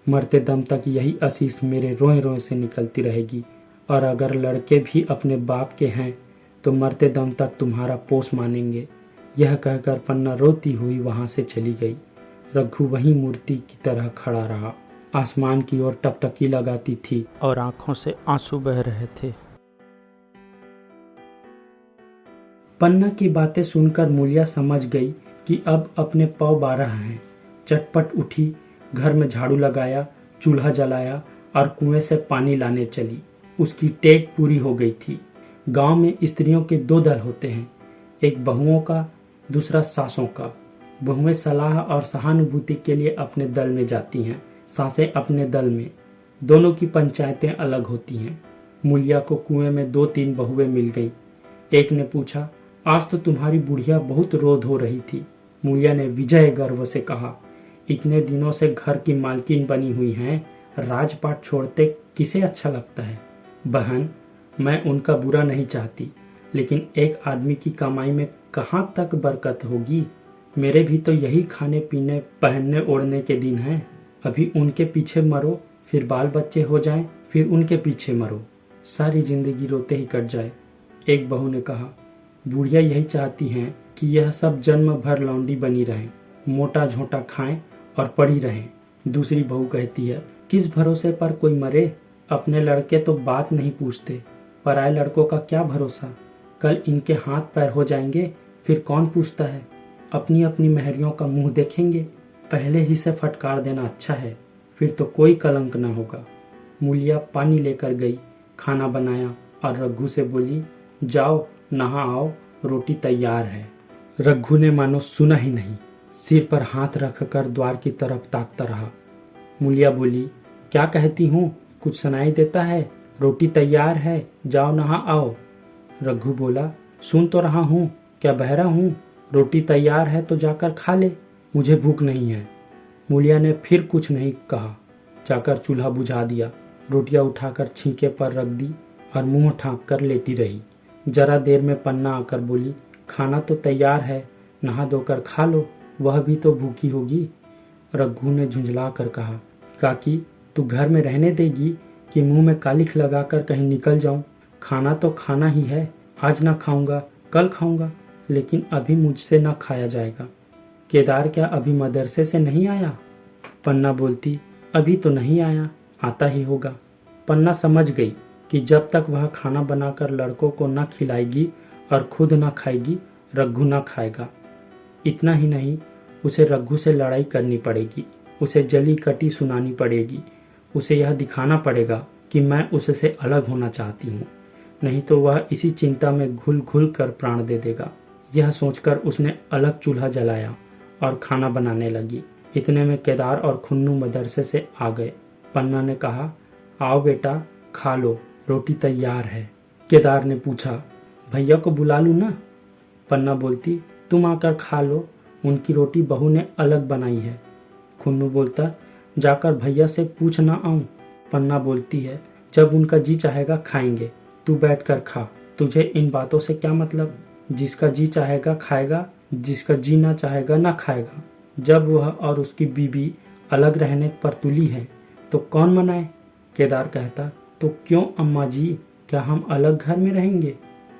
मरते दम तक यही आशीष मेरे रोए रोए से निकलती रहेगी। और अगर लड़के भी अपने बाप के हैं तो मरते दम तक तुम्हारा पोष मानेंगे। यह कहकर पन्ना रोती हुई वहां से चली गई। रघु वहीं मूर्ति की तरह खड़ा रहा। आसमान की ओर टकटकी लगाती थी और आंखों से आंसू बह रहे थे। पन्ना की बातें सुनकर मूलिया समझ गई कि अब अपने पाँव 12 हैं। चटपट उठी, घर में झाड़ू लगाया, चूल्हा जलाया और कुएं से पानी लाने चली। उसकी टेक पूरी हो गई थी। गांव में स्त्रियों के 2 दल होते हैं, एक बहुओं का, दूसरा सासों का। बहुएं सलाह और सहानुभूति के लिए अपने दल में जाती हैं, सासें अपने दल में। दोनों की पंचायतें अलग होती हैं। मूलिया को कुएं में 2-3 बहुएं मिल गईं। एक ने पूछा, आज तो तुम्हारी बुढ़िया बहुत रोध हो रही थी। मूलिया ने विजय गर्व से कहा, इतने दिनों से घर की मालकिन बनी हुई हैं, राजपाट छोड़ते किसे अच्छा लगता है। बहन, मैं उनका बुरा नहीं चाहती, लेकिन एक आदमी की कमाई में कहाँ तक बरकत होगी। मेरे भी तो यही खाने पीने पहनने ओढ़ने के दिन हैं। अभी उनके पीछे मरो, फिर बाल बच्चे हो जाएं, फिर उनके पीछे मरो, सारी जिंदगी रोते ही कट जाए। एक बहू ने कहा, बुढ़िया यही चाहती हैं कि यह सब जन्म भर लौंडी बनी रहें, मोटा झोंटा खाएं और पड़ी रहें। दूसरी बहू कहती है, किस भरोसे पर कोई मरे। अपने लड़के तो बात नहीं पूछते, पराए लड़कों का क्या भरोसा। कल इनके हाथ पैर हो जाएंगे, फिर कौन पूछता है। अपनी अपनी महरियों का मुंह देखेंगे, पहले ही से फटकार देना अच्छा है, फिर तो कोई कलंक ना होगा। मूलिया पानी लेकर गई, खाना बनाया और रघु से बोली, जाओ नहा आओ, रोटी तैयार है। रघु ने मानो सुना ही नहीं, सिर पर हाथ रखकर द्वार की तरफ ताकता रहा। मूलिया बोली, क्या कहती हूँ, कुछ सुनाई देता है। रोटी तैयार है, जाओ नहा आओ। रघु बोला, सुन तो रहा हूँ, क्या बहरा हूँ। रोटी तैयार है तो जाकर खा ले, मुझे भूख नहीं है। मूलिया ने फिर कुछ नहीं कहा, जाकर चूल्हा बुझा दिया, रोटियां उठाकर छींके पर रख दी और मुंह ढांक कर लेटी रही। जरा देर में पन्ना आकर बोली, खाना तो तैयार है, नहा धोकर खा लो, वह भी तो भूखी होगी। रघु ने झुंझला कर कहा, काकी तू घर में रहने देगी कि मुंह में कालिख लगाकर कहीं निकल जाऊं। खाना तो खाना ही है, आज ना खाऊंगा कल खाऊंगा, लेकिन अभी मुझसे ना खाया जाएगा। केदार क्या अभी मदरसे से नहीं आया। पन्ना बोलती, अभी तो नहीं आया, आता ही होगा। पन्ना समझ गई कि जब तक वह खाना बनाकर लड़कों को न खिलाएगी और खुद न खाएगी, रघु न खाएगा। इतना ही नहीं, उसे रघु से लड़ाई करनी पड़ेगी, उसे जली कटी सुनानी पड़ेगी, उसे यह दिखाना पड़ेगा कि मैं उससे अलग होना चाहती हूँ, नहीं तो वह इसी चिंता में घुल घुल कर प्राण दे देगा। यह सोचकर उसने अलग चूल्हा जलाया और खाना बनाने लगी। इतने में केदार और खुन्नू मदरसे से आ गए। पन्ना ने कहा, आओ बेटा खा लो, रोटी तैयार है। केदार ने पूछा, भैया को बुला लूं ना। पन्ना बोलती, तुम आकर खा लो, उनकी रोटी बहू ने अलग बनाई है। खुन्नू बोलता, जाकर भैया से पूछ ना आऊं। पन्ना बोलती है, जब उनका जी चाहेगा खाएंगे, तू बैठ कर खा, तुझे इन बातों से क्या मतलब। जिसका जी चाहेगा खाएगा, जिसका जी ना चाहेगा ना खाएगा। जब वह और उसकी बीबी अलग रहने पर तुली है तो कौन मनाए। केदार कहता, तो क्यों अम्मा जी, क्या हम अलग घर में रहेंगे।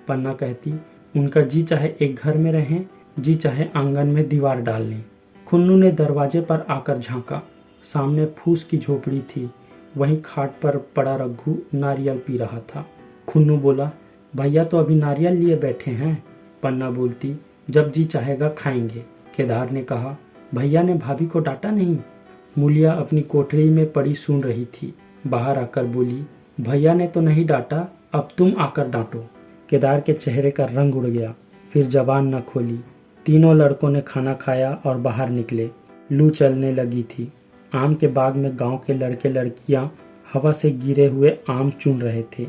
पन्ना कहती, उनका जी चाहे एक घर में रहें, जी चाहे आंगन में दीवार डाल लें। खुन्नू ने दरवाजे पर आकर झांका, सामने फूस की झोपड़ी थी, वहीं खाट पर पड़ा रघु नारियल पी रहा था। खुन्नू बोला, भैया तो अभी नारियल लिए बैठे हैं। पन्ना बोलती, जब जी चाहेगा खाएंगे। केदार ने कहा, भैया ने भाभी को डांटा नहीं। मूलिया अपनी कोठरी में पड़ी सुन रही थी, बाहर आकर बोली, भैया ने तो नहीं डांटा, अब तुम आकर डांटो। केदार के चेहरे का रंग उड़ गया, फिर जबान न खोली। तीनों लड़कों ने खाना खाया और बाहर निकले। लू चलने लगी थी। आम के बाग में गांव के लड़के लड़कियां हवा से गिरे हुए आम चुन रहे थे।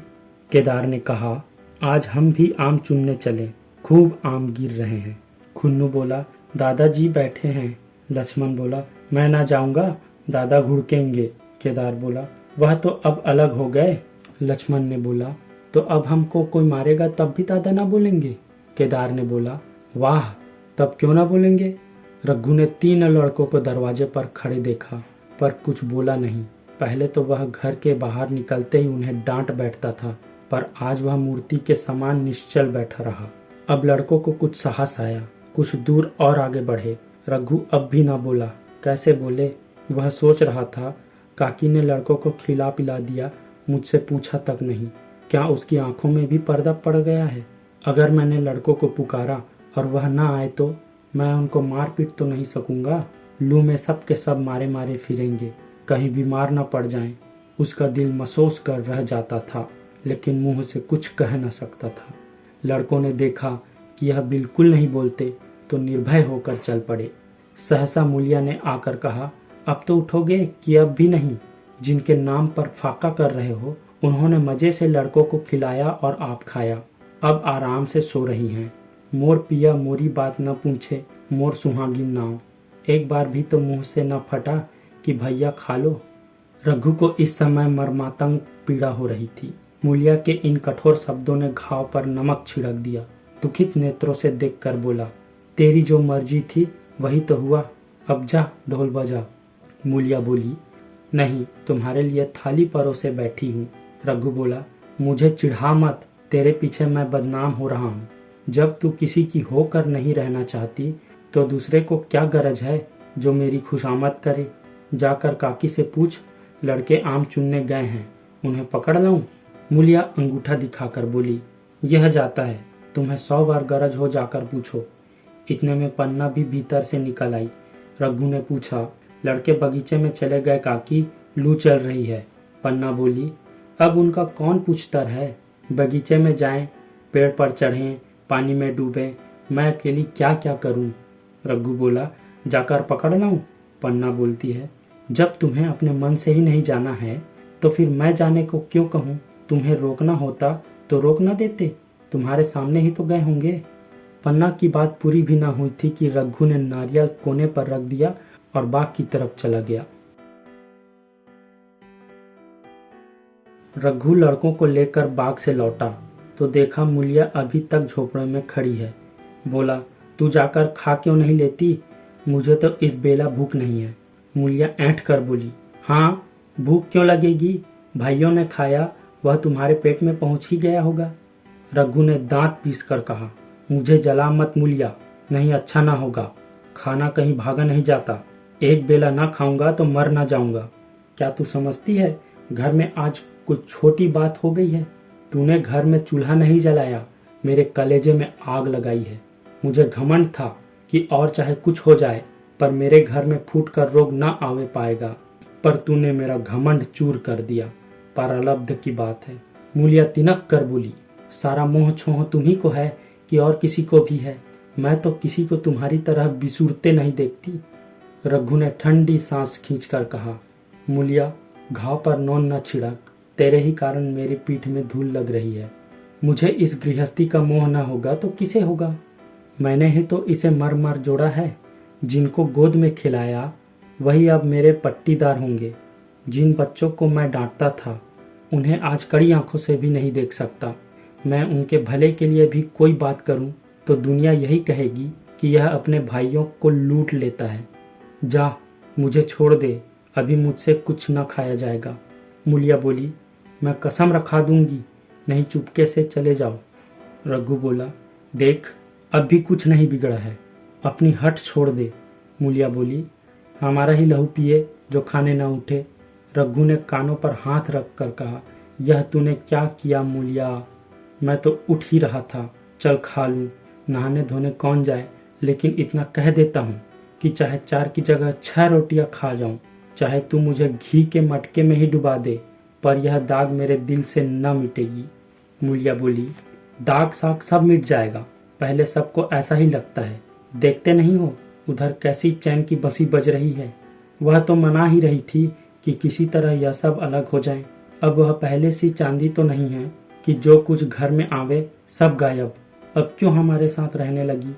केदार ने कहा, आज हम भी आम चुनने चले, खूब आम गिर रहे हैं। खुन्नू बोला, दादाजी बैठे हैं। लक्ष्मण बोला, मैं ना जाऊंगा, दादा घुड़केंगे। केदार बोला, वह तो अब अलग हो गए। लक्ष्मण ने बोला, तो अब हमको कोई मारेगा तब भी दादा ना बोलेंगे। केदार ने बोला, वाह, तब क्यों ना बोलेंगे। रघु ने तीन लड़कों को दरवाजे पर खड़े देखा, पर कुछ बोला नहीं। पहले तो वह घर के बाहर निकलते ही उन्हें डांट बैठता था, पर आज वह मूर्ति के समान निश्चल बैठा रहा। अब लड़कों को कुछ साहस आया, कुछ दूर और आगे बढ़े। रघु अब भी ना बोला, कैसे बोले वह सोच रहा था। काकी ने लड़कों को खिला पिला दिया, मुझसे पूछा तक नहीं। क्या उसकी आंखों में भी पर्दा पड़ गया है। अगर मैंने लड़कों को पुकारा और वह ना आए तो मैं उनको मार पीट तो नहीं सकूंगा। लू में सब के सब मारे मारे फिरेंगे, कहीं बीमार न पड़ जाएं। उसका दिल महसूस कर रह जाता था, लेकिन मुंह से कुछ कह न सकता था। लड़कों ने देखा कि यह बिल्कुल नहीं बोलते तो निर्भय होकर चल पड़े। सहसा मूलिया ने आकर कहा, अब तो उठोगे कि अब भी नहीं। जिनके नाम पर फाका कर रहे हो उन्होंने मजे से लड़कों को खिलाया और आप खाया। अब आराम से सो रही हैं। मोर पिया मोरी बात न पूछे, मोर सुहागिन नाव। एक बार भी तो मुंह से न फटा कि भैया खा लो। रघु को इस समय मर्मांतक पीड़ा हो रही थी। मूलिया के इन कठोर शब्दों ने घाव पर नमक छिड़क दिया। दुखित नेत्रों से देखकर बोला, तेरी जो मर्जी थी वही तो हुआ, अब जा ढोल बजा। मूलिया बोली, नहीं, तुम्हारे लिए थाली परोसे बैठी हूँ। रघु बोला, मुझे चिढ़ा मत, तेरे पीछे मैं बदनाम हो रहा हूँ। जब तू किसी की होकर नहीं रहना चाहती तो दूसरे को क्या गरज है जो मेरी खुशामद करे। जाकर काकी से पूछ, लड़के आम चुनने गए हैं, उन्हें पकड़ लाऊं। मूलिया अंगूठा दिखाकर बोली, यह जाता है, तुम्हें 100 बार गरज हो जाकर पूछो। इतने में पन्ना भी भीतर से निकल आई। रघु ने पूछा, लड़के बगीचे में चले गए काकी, लू चल रही है। पन्ना बोली, अब उनका कौन पूछता है, बगीचे में जाएं, पेड़ पर चढ़ें, पानी में डूबें, मैं अकेली क्या क्या करूं। रघु बोला, जाकर पकड़ लाऊं। पन्ना बोलती है, जब तुम्हें अपने मन से ही नहीं जाना है तो फिर मैं जाने को क्यों कहूं। तुम्हें रोकना होता तो रोक ना देते, तुम्हारे सामने ही तो गए होंगे। पन्ना की बात पूरी भी ना हुई थी कि रघु ने नारियल कोने पर रख दिया और बाग की तरफ चला गया। रघु लड़कों को लेकर बाग से लौटा तो देखा मूलिया अभी तक झोपड़े में खड़ी है। बोला, तू जाकर खा क्यों नहीं लेती, मुझे तो इस बेला भूख नहीं है। मूलिया ऐंठ कर बोली, हाँ भूख क्यों लगेगी, भाइयों ने खाया, वह तुम्हारे पेट में पहुंच ही गया होगा। रघु ने दांत पीस कर कहा, मुझे जला मत मूलिया, नहीं अच्छा ना होगा। खाना कहीं भागा नहीं जाता, एक बेला ना खाऊंगा तो मर ना जाऊंगा। क्या तू समझती है घर में आज कुछ छोटी बात हो गई है। तूने घर में चूल्हा नहीं जलाया, मेरे कलेजे में आग लगाई है। मुझे घमंड था कि और चाहे कुछ हो जाए पर मेरे घर में फूट कर रोग ना आवे पाएगा, पर तूने मेरा घमंड चूर कर दिया। प्रारब्ध की बात है। मूलिया तिनक कर बोली, सारा मोह छोह तुम्ही को है कि और किसी को भी है, मैं तो किसी को तुम्हारी तरह बिसूरते नहीं देखती। रघु ने ठंडी सांस खींचकर कहा, मूलिया घाव पर नोन न छिड़क, तेरे ही कारण मेरी पीठ में धूल लग रही है। मुझे इस गृहस्थी का मोह न होगा तो किसे होगा। मैंने ही तो इसे मर मर जोड़ा है। जिनको गोद में खिलाया वही अब मेरे पट्टीदार होंगे। जिन बच्चों को मैं डांटता था उन्हें आज कड़ी आंखों से भी नहीं देख सकता। मैं उनके भले के लिए भी कोई बात करूं तो दुनिया यही कहेगी कि यह अपने भाइयों को लूट लेता है। जा, मुझे छोड़ दे, अभी मुझसे कुछ न खाया जाएगा। मूलिया बोली, मैं कसम रखा दूंगी, नहीं चुपके से चले जाओ। रघु बोला, देख अब भी कुछ नहीं बिगड़ा है, अपनी हट छोड़ दे। मूलिया बोली, हमारा ही लहू पिए जो खाने न उठे। रघु ने कानों पर हाथ रख कर कहा, यह तूने क्या किया मूलिया, मैं तो उठ ही रहा था, चल खा लूं। नहाने धोने कौन जाए, लेकिन इतना कह देता हूँ कि चाहे 4 की जगह 6 रोटियां खा जाऊं, चाहे तू मुझे घी के मटके में ही डुबा दे, पर यह दाग मेरे दिल से न मिटेगी। मूलिया बोली, दाग साग सब मिट जाएगा, पहले सबको ऐसा ही लगता है। देखते नहीं हो उधर कैसी चैन की बंसी बज रही है। वह तो मना ही रही थी कि किसी तरह यह सब अलग हो जाए। अब वह पहले सी चांदी तो नहीं है कि जो कुछ घर में आवे सब गायब। अब क्यों हमारे साथ रहने लगी।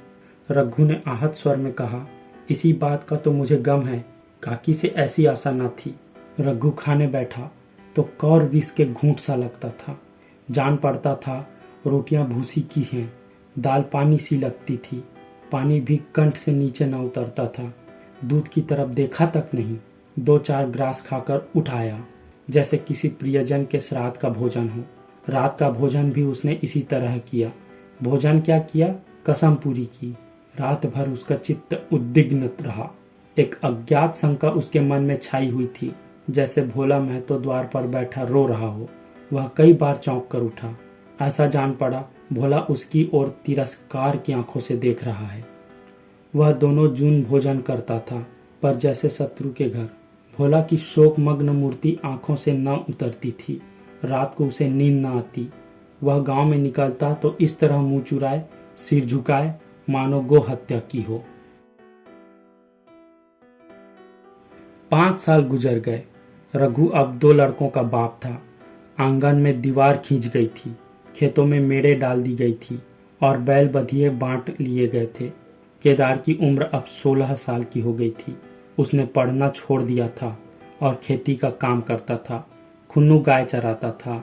रघु ने आहत स्वर में कहा, इसी बात का तो मुझे गम है, काकी से ऐसी आशा न थी। रघु खाने बैठा तो कौर विष के घूंट सा लगता था। जान पड़ता था रोटियां भूसी की हैं, दाल पानी सी लगती थी, पानी भी कंठ से नीचे न उतरता था। दूध की तरफ देखा तक नहीं, 2-4 ग्रास खाकर उठाया जैसे किसी प्रियजन के श्राद्ध का भोजन हो। रात का भोजन भी उसने इसी तरह किया। भोजन क्या किया, कसम पूरी की। रात भर उसका चित्त उद्विग्न रहा। एक अज्ञात शंका उसके मन में छाई हुई थी, जैसे भोला महतो द्वार पर बैठा रो रहा हो। वह कई बार चौंक कर उठा। ऐसा जान पड़ा भोला उसकी ओर तिरस्कार की आंखों से देख रहा है। वह दोनों जून भोजन करता था, पर जैसे शत्रु के घर। भोला की शोक मग्न मूर्ति आंखों से न उतरती थी। रात को उसे नींद न आती। वह गांव में निकलता तो इस तरह मुंह चुराए, सिर झुकाए, मानो गो हत्या की हो। 5 साल गुजर गए। रघु अब 2 लड़कों का बाप था। आंगन में दीवार खींच गई थी, खेतों में मेड़े डाल दी गई थी और बैल बधिये बांट लिए गए थे। केदार की उम्र अब 16 साल की हो गई थी। उसने पढ़ना छोड़ दिया था और खेती का काम करता था। खुन्नू गाय चराता था।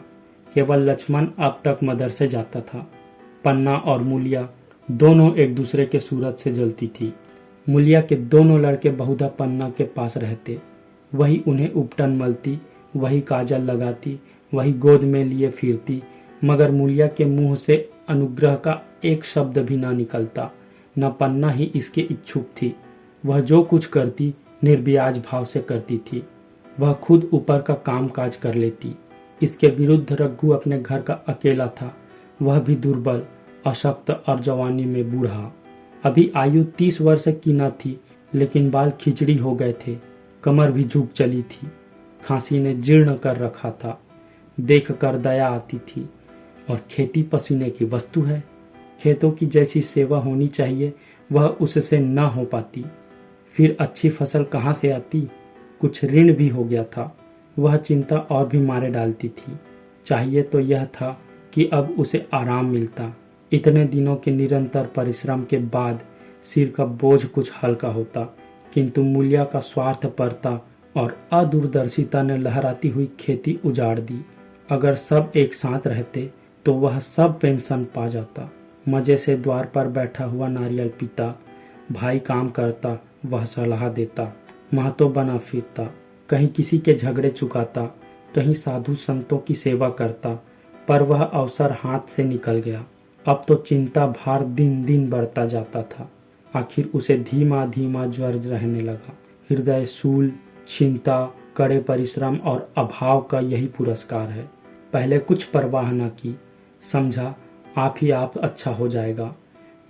केवल लक्ष्मण अब तक मदरसे जाता था। पन्ना और मूलिया दोनों एक दूसरे के सूरत से जलती थी। मूलिया के दोनों लड़के बहुधा पन्ना के पास रहते। वही उन्हें उपटन मलती, वही काजल लगाती, वही गोद में लिए फिरती, मगर मूलिया के मुंह से अनुग्रह का एक शब्द भी ना निकलता। न पन्ना ही इसके इच्छुक थी। वह जो कुछ करती निर्ब्याज भाव से करती थी। वह खुद ऊपर का काम काज कर लेती। इसके विरुद्ध रघु अपने घर का अकेला था। वह भी दुर्बल, अशक्त और जवानी में बूढ़ा। अभी आयु 30 वर्ष की न थी, लेकिन बाल खिचड़ी हो गए थे। कमर भी झुक चली थी। खांसी ने जीर्ण कर रखा था। देख कर दया आती थी। और खेती पसीने की वस्तु है। खेतों की जैसी सेवा होनी चाहिए वह उससे न हो पाती। फिर अच्छी फसल कहाँ से आती? कुछ ऋण भी हो गया था। वह चिंता और भी मारे डालती थी। चाहिए तो यह था कि अब उसे आराम मिलता। इतने दिनों के निरंतर परिश्रम के बाद सिर का बोझ कुछ हल्का होता, किंतु मूलिया का स्वार्थपरता और अदूरदर्शिता ने लहराती हुई खेती उजाड़ दी। अगर सब एक साथ रहते तो वह सब पेंशन पा जाता। मजे से द्वार पर बैठा हुआ नारियल पीता। भाई काम करता, वह सलाह देता। महतो बना फिरता, कहीं किसी के झगड़े चुकाता, कहीं साधु संतों की सेवा करता। पर वह अवसर हाथ से निकल गया। अब तो चिंता भार दिन दिन बढ़ता जाता था। आखिर उसे धीमा धीमा ज्वर रहने लगा। हृदय शूल, चिंता, कड़े परिश्रम और अभाव का यही पुरस्कार है। पहले कुछ परवाह न की, समझा आप ही आप अच्छा हो जाएगा।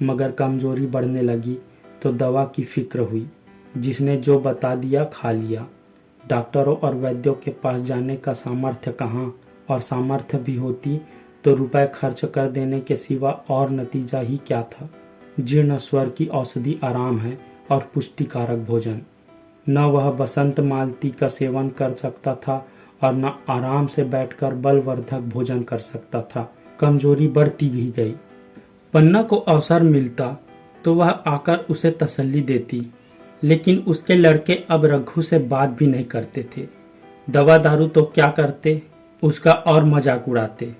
मगर कमजोरी बढ़ने लगी तो दवा की फिक्र हुई। जिसने जो बता दिया खा लिया। डॉक्टरों और वैद्यों के पास जाने का सामर्थ्य कहाँ, और सामर्थ्य भी होती तो रुपए खर्च कर देने के सिवा और नतीजा ही क्या था। जीर्ण स्वर की औषधि आराम है और पुष्टिकारक भोजन। न वह बसंत मालती का सेवन कर सकता था और न आराम से बैठकर बलवर्धक भोजन कर सकता था। कमजोरी बढ़ती ही गई। पन्ना को अवसर मिलता तो वह आकर उसे तसल्ली देती, लेकिन उसके लड़के अब रघु से बात भी नहीं करते थे। दवा दारू तो क्या करते, उसका और मजाक उड़ाते।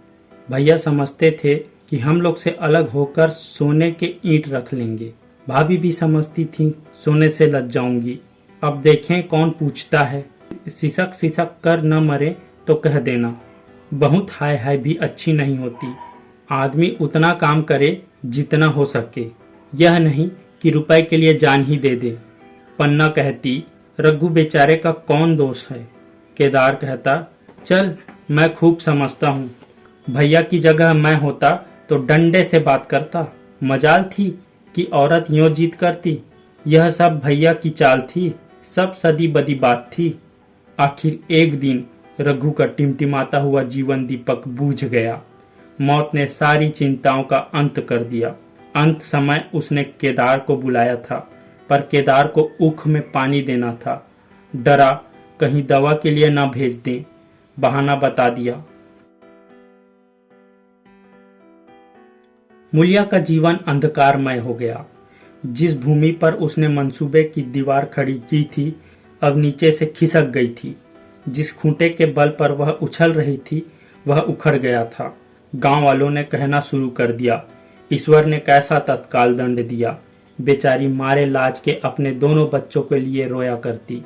भैया समझते थे कि हम लोग से अलग होकर सोने के ईंट रख लेंगे। भाभी भी समझती थी सोने से लज जाऊंगी। अब देखें कौन पूछता है। सिसक सिसक कर न मरे तो कह देना। बहुत हाय हाय भी अच्छी नहीं होती। आदमी उतना काम करे जितना हो सके, यह नहीं कि रुपए के लिए जान ही दे दे। पन्ना कहती रघु बेचारे का कौन दोष है। केदार कहता चल मैं खूब समझता हूँ। भैया की जगह मैं होता तो डंडे से बात करता। मजाल थी कि औरत यूं जीत करती। यह सब भैया की चाल थी, सब सदी बदी बात थी। आखिर एक दिन रघु का टिमटिमाता हुआ जीवन दीपक बुझ गया। मौत ने सारी चिंताओं का अंत कर दिया। अंत समय उसने केदार को बुलाया था, पर केदार को उख में पानी देना था। डरा कहीं दवा के लिए ना भेज दें। बहाना बता दिया। मूलिया का जीवन अंधकारमय हो गया। जिस भूमि पर उसने मंसूबे की दीवार खड़ी की थी अब नीचे से खिसक गई थी। जिस खूंटे के बल पर वह उछल रही थी वह उखड़ गया था। गांव वालों ने कहना शुरू कर दिया, ईश्वर ने कैसा तत्काल दंड दिया। बेचारी मारे लाज के अपने दोनों बच्चों के लिए रोया करती।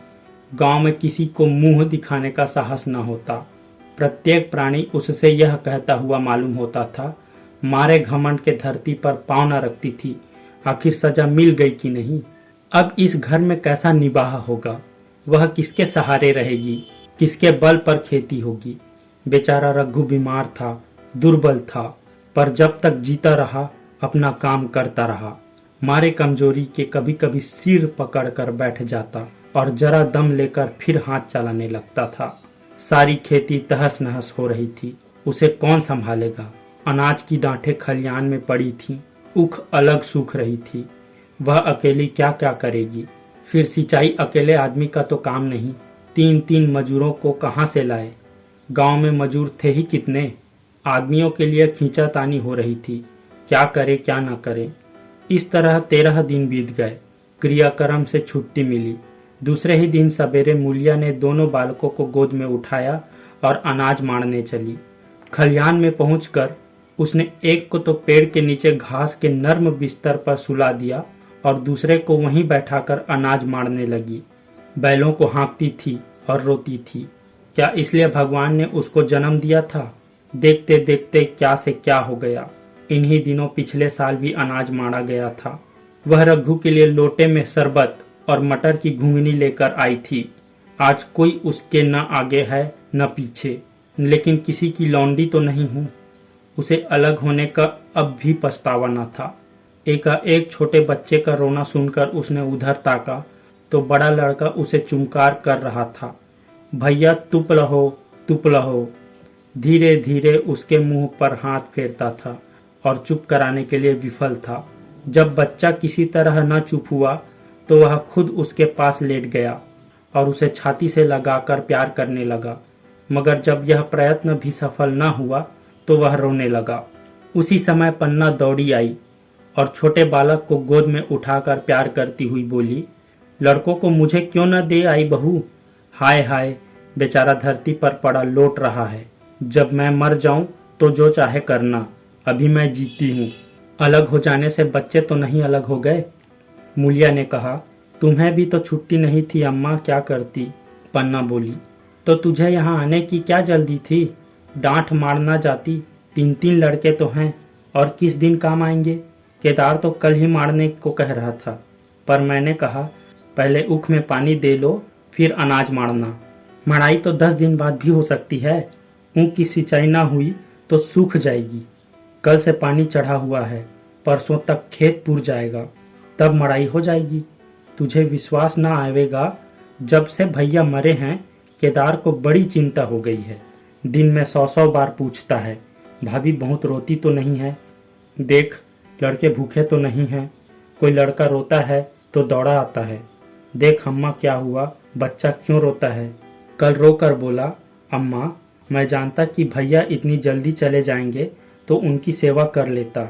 गांव में किसी को मुंह दिखाने का साहस न होता। प्रत्येक प्राणी उससे यह कहता हुआ मालूम होता था, मारे घमंड के धरती पर पांव न रखती थी। आखिर सजा मिल गई कि नहीं। अब इस घर में कैसा निबाह होगा। वह किसके सहारे रहेगी, किसके बल पर खेती होगी। बेचारा रघु बीमार था, दुर्बल था, पर जब तक जीता रहा अपना काम करता रहा। मारे कमजोरी के कभी कभी सिर पकड़कर बैठ जाता और जरा दम लेकर फिर हाथ चलाने लगता था। सारी खेती तहस नहस हो रही थी। उसे कौन संभालेगा। अनाज की डांठें खलियान में पड़ी थीं। उख अलग सूख रही थी। वह अकेली क्या क्या करेगी। फिर सिंचाई अकेले आदमी का तो काम नहीं। 3-3 मजूरों को कहाँ से लाए। गांव में मजूर थे ही कितने, आदमियों के लिए खींचातानी हो रही थी, क्या करे क्या ना करे। इस तरह 13 दिन बीत गए। क्रियाक्रम से छुट्टी मिली। दूसरे ही दिन सवेरे मूलिया ने दोनों बालकों को गोद में उठाया और अनाज मारने चली। खलिहान में पहुंचकर उसने एक को तो पेड़ के नीचे घास के नर्म बिस्तर पर सुला दिया और दूसरे को वहीं बैठाकर अनाज मारने लगी। बैलों को हाँकती थी और रोती थी। क्या इसलिए भगवान ने उसको जन्म दिया था? देखते देखते क्या से क्या हो गया। इन्हीं दिनों पिछले साल भी अनाज मारा गया था। वह रघु के लिए लोटे में शरबत और मटर की घुंघनी लेकर आई थी। आज कोई उसके न आगे है न पीछे, लेकिन किसी की लौंडी तो नहीं हूं। उसे अलग होने का अब भी पछतावा न था। एकाएक छोटे बच्चे का रोना सुनकर उसने उधर ताका तो बड़ा लड़का उसे चुमकार कर रहा था। भैया तुप लहो। धीरे धीरे उसके मुंह पर हाथ फेरता था और चुप कराने के लिए विफल था। जब बच्चा किसी तरह न चुप हुआ तो वह खुद उसके पास लेट गया और उसे छाती से लगाकर प्यार करने लगा। मगर जब यह प्रयत्न भी सफल न हुआ तो वह रोने लगा। उसी समय पन्ना दौड़ी आई और छोटे बालक को गोद में उठाकर प्यार करती हुई बोली, लड़कों को मुझे क्यों न दे आई बहू? हाय हाय, बेचारा धरती पर पड़ा लोट रहा है। जब मैं मर जाऊं तो जो चाहे करना, अभी मैं जीती हूँ। अलग हो जाने से बच्चे तो नहीं अलग हो गए? मूलिया ने कहा, तुम्हें भी तो छुट्टी नहीं थी अम्मा, क्या करती? पन्ना बोली, तो तुझे यहाँ आने की क्या जल्दी थी? डांट मारना जाती। 3 लड़के तो हैं और किस दिन काम आएंगे? केदार तो कल ही मारने को कह रहा था, पर मैंने कहा पहले ऊख में पानी दे लो फिर अनाज मारना। मड़ाई तो 10 दिन बाद भी हो सकती है। ऊख की सिंचाई ना हुई तो सूख जाएगी। कल से पानी चढ़ा हुआ है, परसों तक खेत पुर जाएगा, तब मड़ाई हो जाएगी। तुझे विश्वास ना आवेगा, जब से भैया मरे हैं केदार को बड़ी चिंता हो गई है। दिन में 100 बार पूछता है, भाभी बहुत रोती तो नहीं है? देख लड़के भूखे तो नहीं हैं। कोई लड़का रोता है तो दौड़ा आता है। देख अम्मा क्या हुआ, बच्चा क्यों रोता है? कल रो कर बोला, अम्मा मैं जानता कि भैया इतनी जल्दी चले जाएंगे तो उनकी सेवा कर लेता।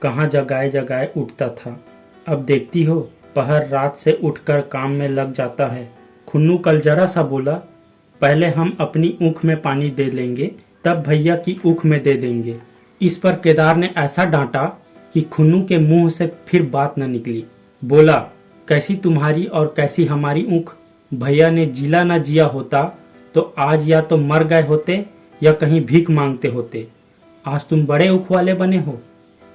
कहाँ जगाए जगाए उठता था। अब देखती हो पहर रात से उठकर काम में लग जाता है। खुन्नू कल जरा सा बोला, पहले हम अपनी ऊख में पानी दे लेंगे तब भैया की ऊख में दे देंगे। इस पर केदार ने ऐसा डांटा कि खुन्नू के मुंह से फिर बात न निकली। बोला, कैसी तुम्हारी और कैसी हमारी ऊख? भैया ने जिला न जिया होता तो आज या तो मर गए होते या कहीं भीख मांगते होते। आज तुम बड़े ऊख वाले बने हो।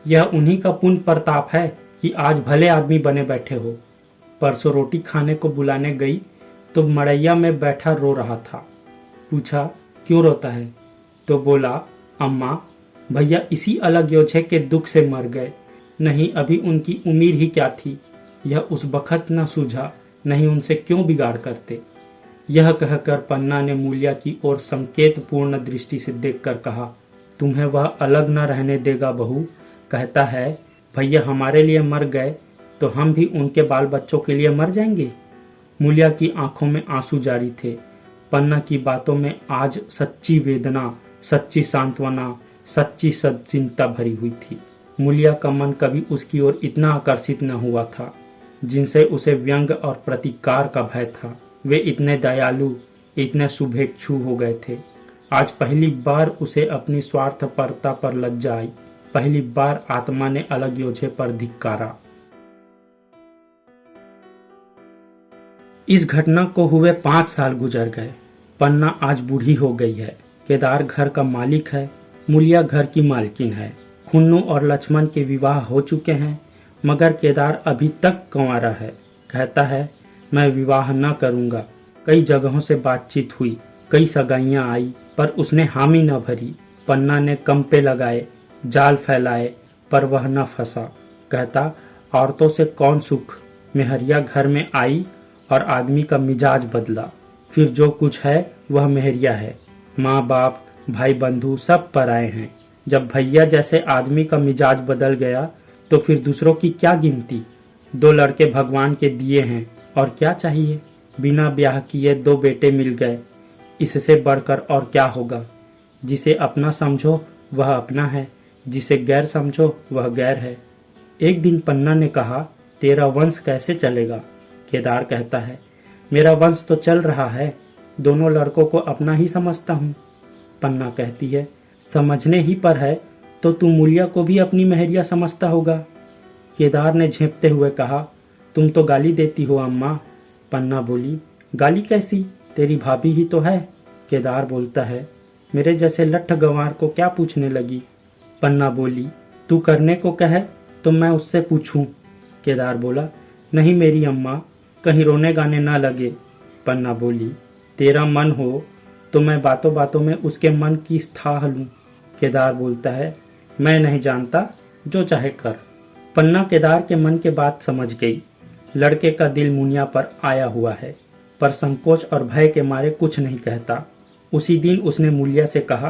यह उन्हीं का पुण्य प्रताप है कि आज भले आदमी बने बैठे हो। परसों रोटी खाने को बुलाने गई तो मड़ैया में बैठा रो रहा था। पूछा, क्यों रोता है? तो बोला, अम्मा भैया इसी अलग योझे के दुख से मर गए, नहीं अभी उनकी उम्र ही क्या थी। यह उस बखत न सूझा, नहीं उनसे क्यों बिगाड़ करते। यह कहकर पन्ना ने मूलिया की ओर संकेत पूर्ण दृष्टि से देखकर कहा, तुम्हें वह अलग न रहने देगा बहू। कहता है भैया हमारे लिए मर गए तो हम भी उनके बाल बच्चों के लिए मर जाएंगे। मूलिया की आंखों में आंसू जारी थे। पन्ना की बातों में आज सच्ची वेदना, सच्ची सांत्वना, सच्ची सच्चिंता भरी हुई थी। मूलिया का मन कभी उसकी ओर इतना आकर्षित न हुआ था, जिनसे उसे व्यंग और प्रतिकार का भय था। वे इतने दयालु, इतने शुभेच्छु हो गए थे। आज पहली बार उसे अपनी स्वार्थपरता पर लज्जा आई। पहली बार आत्मा ने अलग योझे पर धिक्कारा। इस घटना को हुए 5 साल गुजर गए। पन्ना आज बूढ़ी हो गई है। केदार घर का मालिक है, मूलिया घर की मालकिन है। खुन्नू और लक्ष्मण के विवाह हो चुके हैं, मगर केदार अभी तक कंवारा है। कहता है मैं विवाह न करूंगा। कई जगहों से बातचीत हुई, कई सगाइयां आई, पर उसने हामी न भरी। पन्ना ने कंपे लगाए, जाल फैलाए, पर वह न फंसा। कहता औरतों से कौन सुख। मेहरिया घर में आई और आदमी का मिजाज बदला। फिर जो कुछ है वह मेहरिया है। माँ बाप भाई बंधु सब पराए हैं। जब भैया जैसे आदमी का मिजाज बदल गया तो फिर दूसरों की क्या गिनती। 2 लड़के भगवान के दिए हैं और क्या चाहिए। बिना ब्याह किए 2 बेटे मिल गए। इससे बढ़कर और क्या होगा। जिसे अपना समझो वह अपना है, जिसे गैर समझो वह गैर है। एक दिन पन्ना ने कहा, तेरा वंश कैसे चलेगा। केदार कहता है, मेरा वंश तो चल रहा है, दोनों लड़कों को अपना ही समझता हूँ। पन्ना कहती है, समझने ही पर है तो तू मूलिया को भी अपनी महरिया समझता होगा। केदार ने झेंपते हुए कहा, तुम तो गाली देती हो अम्मा। पन्ना बोली, गाली कैसी, तेरी भाभी ही तो है। केदार बोलता है, मेरे जैसे लट्ठ गंवार को क्या पूछने लगी। पन्ना बोली, तू करने को कहे तो मैं उससे पूछूं। केदार बोला, नहीं मेरी अम्मा, कहीं रोने गाने ना लगे। पन्ना बोली, तेरा मन हो तो मैं बातों बातों में उसके मन की स्थाह लूं। केदार बोलता है, मैं नहीं जानता, जो चाहे कर। पन्ना केदार के मन के बात समझ गई। लड़के का दिल मुनिया पर आया हुआ है, पर संकोच और भय के मारे कुछ नहीं कहता। उसी दिन उसने मूलिया से कहा,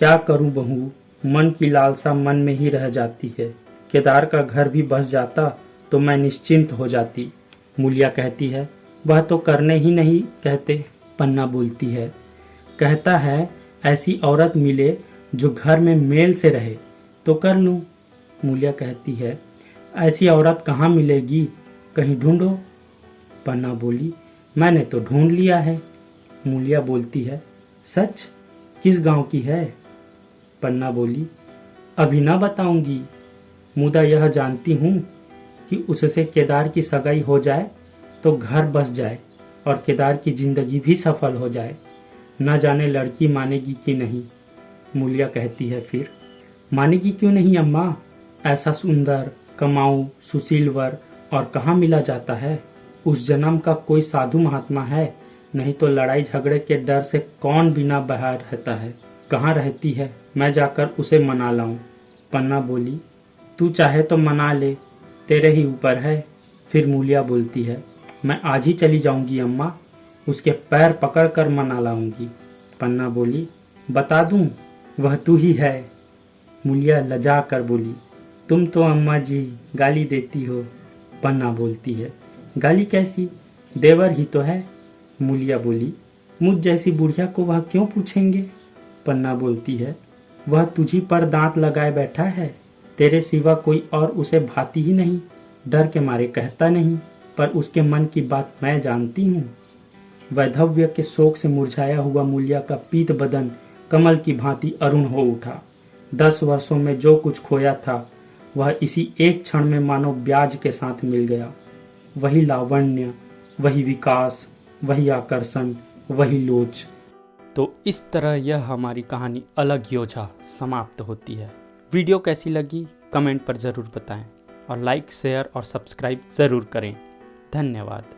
क्या करूं बहू, मन की लालसा मन में ही रह जाती है। केदार का घर भी बस जाता तो मैं निश्चिंत हो जाती। मूलिया कहती है, वह तो करने ही नहीं कहते। पन्ना बोलती है, कहता है ऐसी औरत मिले जो घर में मेल से रहे तो कर लूं। मूलिया कहती है, ऐसी औरत कहाँ मिलेगी, कहीं ढूंढो। पन्ना बोली, मैंने तो ढूंढ लिया है। मूलिया बोलती है, सच, किस गांव की है। पन्ना बोली, अभी ना बताऊंगी, मुदा यह जानती हूँ कि उससे केदार की सगाई हो जाए तो घर बस जाए और केदार की जिंदगी भी सफल हो जाए। न जाने लड़की मानेगी कि नहीं। मूलिया कहती है फिर, मानेगी क्यों नहीं अम्मा, ऐसा सुंदर, कमाऊ, सुशील वर और कहाँ मिला जाता है। उस जन्म का कोई साधु महात्मा है, नहीं तो लड़ाई झगड़े के डर से कौन बिना बहा रहता है। कहाँ रहती है, मैं जाकर उसे मना लाऊं। पन्ना बोली, तू चाहे तो मना ले, तेरे ही ऊपर है। फिर मूलिया बोलती है, मैं आज ही चली जाऊंगी अम्मा, उसके पैर पकड़ कर मना लाऊंगी। पन्ना बोली, बता दूं, वह तू ही है। मूलिया लजा कर बोली, तुम तो अम्मा जी गाली देती हो। पन्ना बोलती है, गाली कैसी, देवर ही तो है। मूलिया बोली, मुझ जैसी बुढ़िया को वह क्यों पूछेंगे। पन्ना बोलती है, वह तुझी पर दांत लगाए बैठा है, तेरे सिवा कोई और उसे भाती ही नहीं, डर के मारे कहता नहीं, पर उसके मन की बात मैं जानती हूँ। वैधव्य के शोक से मुरझाया हुआ मूलिया का पीत बदन कमल की भांति अरुण हो उठा। 10 वर्षों में जो कुछ खोया था वह इसी एक क्षण में मानो ब्याज के साथ मिल गया। वही लावण्य, वही विकास, वही आकर्षण, वही लोच। तो इस तरह यह हमारी कहानी अलग योझा समाप्त होती है। वीडियो कैसी लगी कमेंट पर ज़रूर बताएं और लाइक, शेयर और सब्सक्राइब ज़रूर करें। धन्यवाद।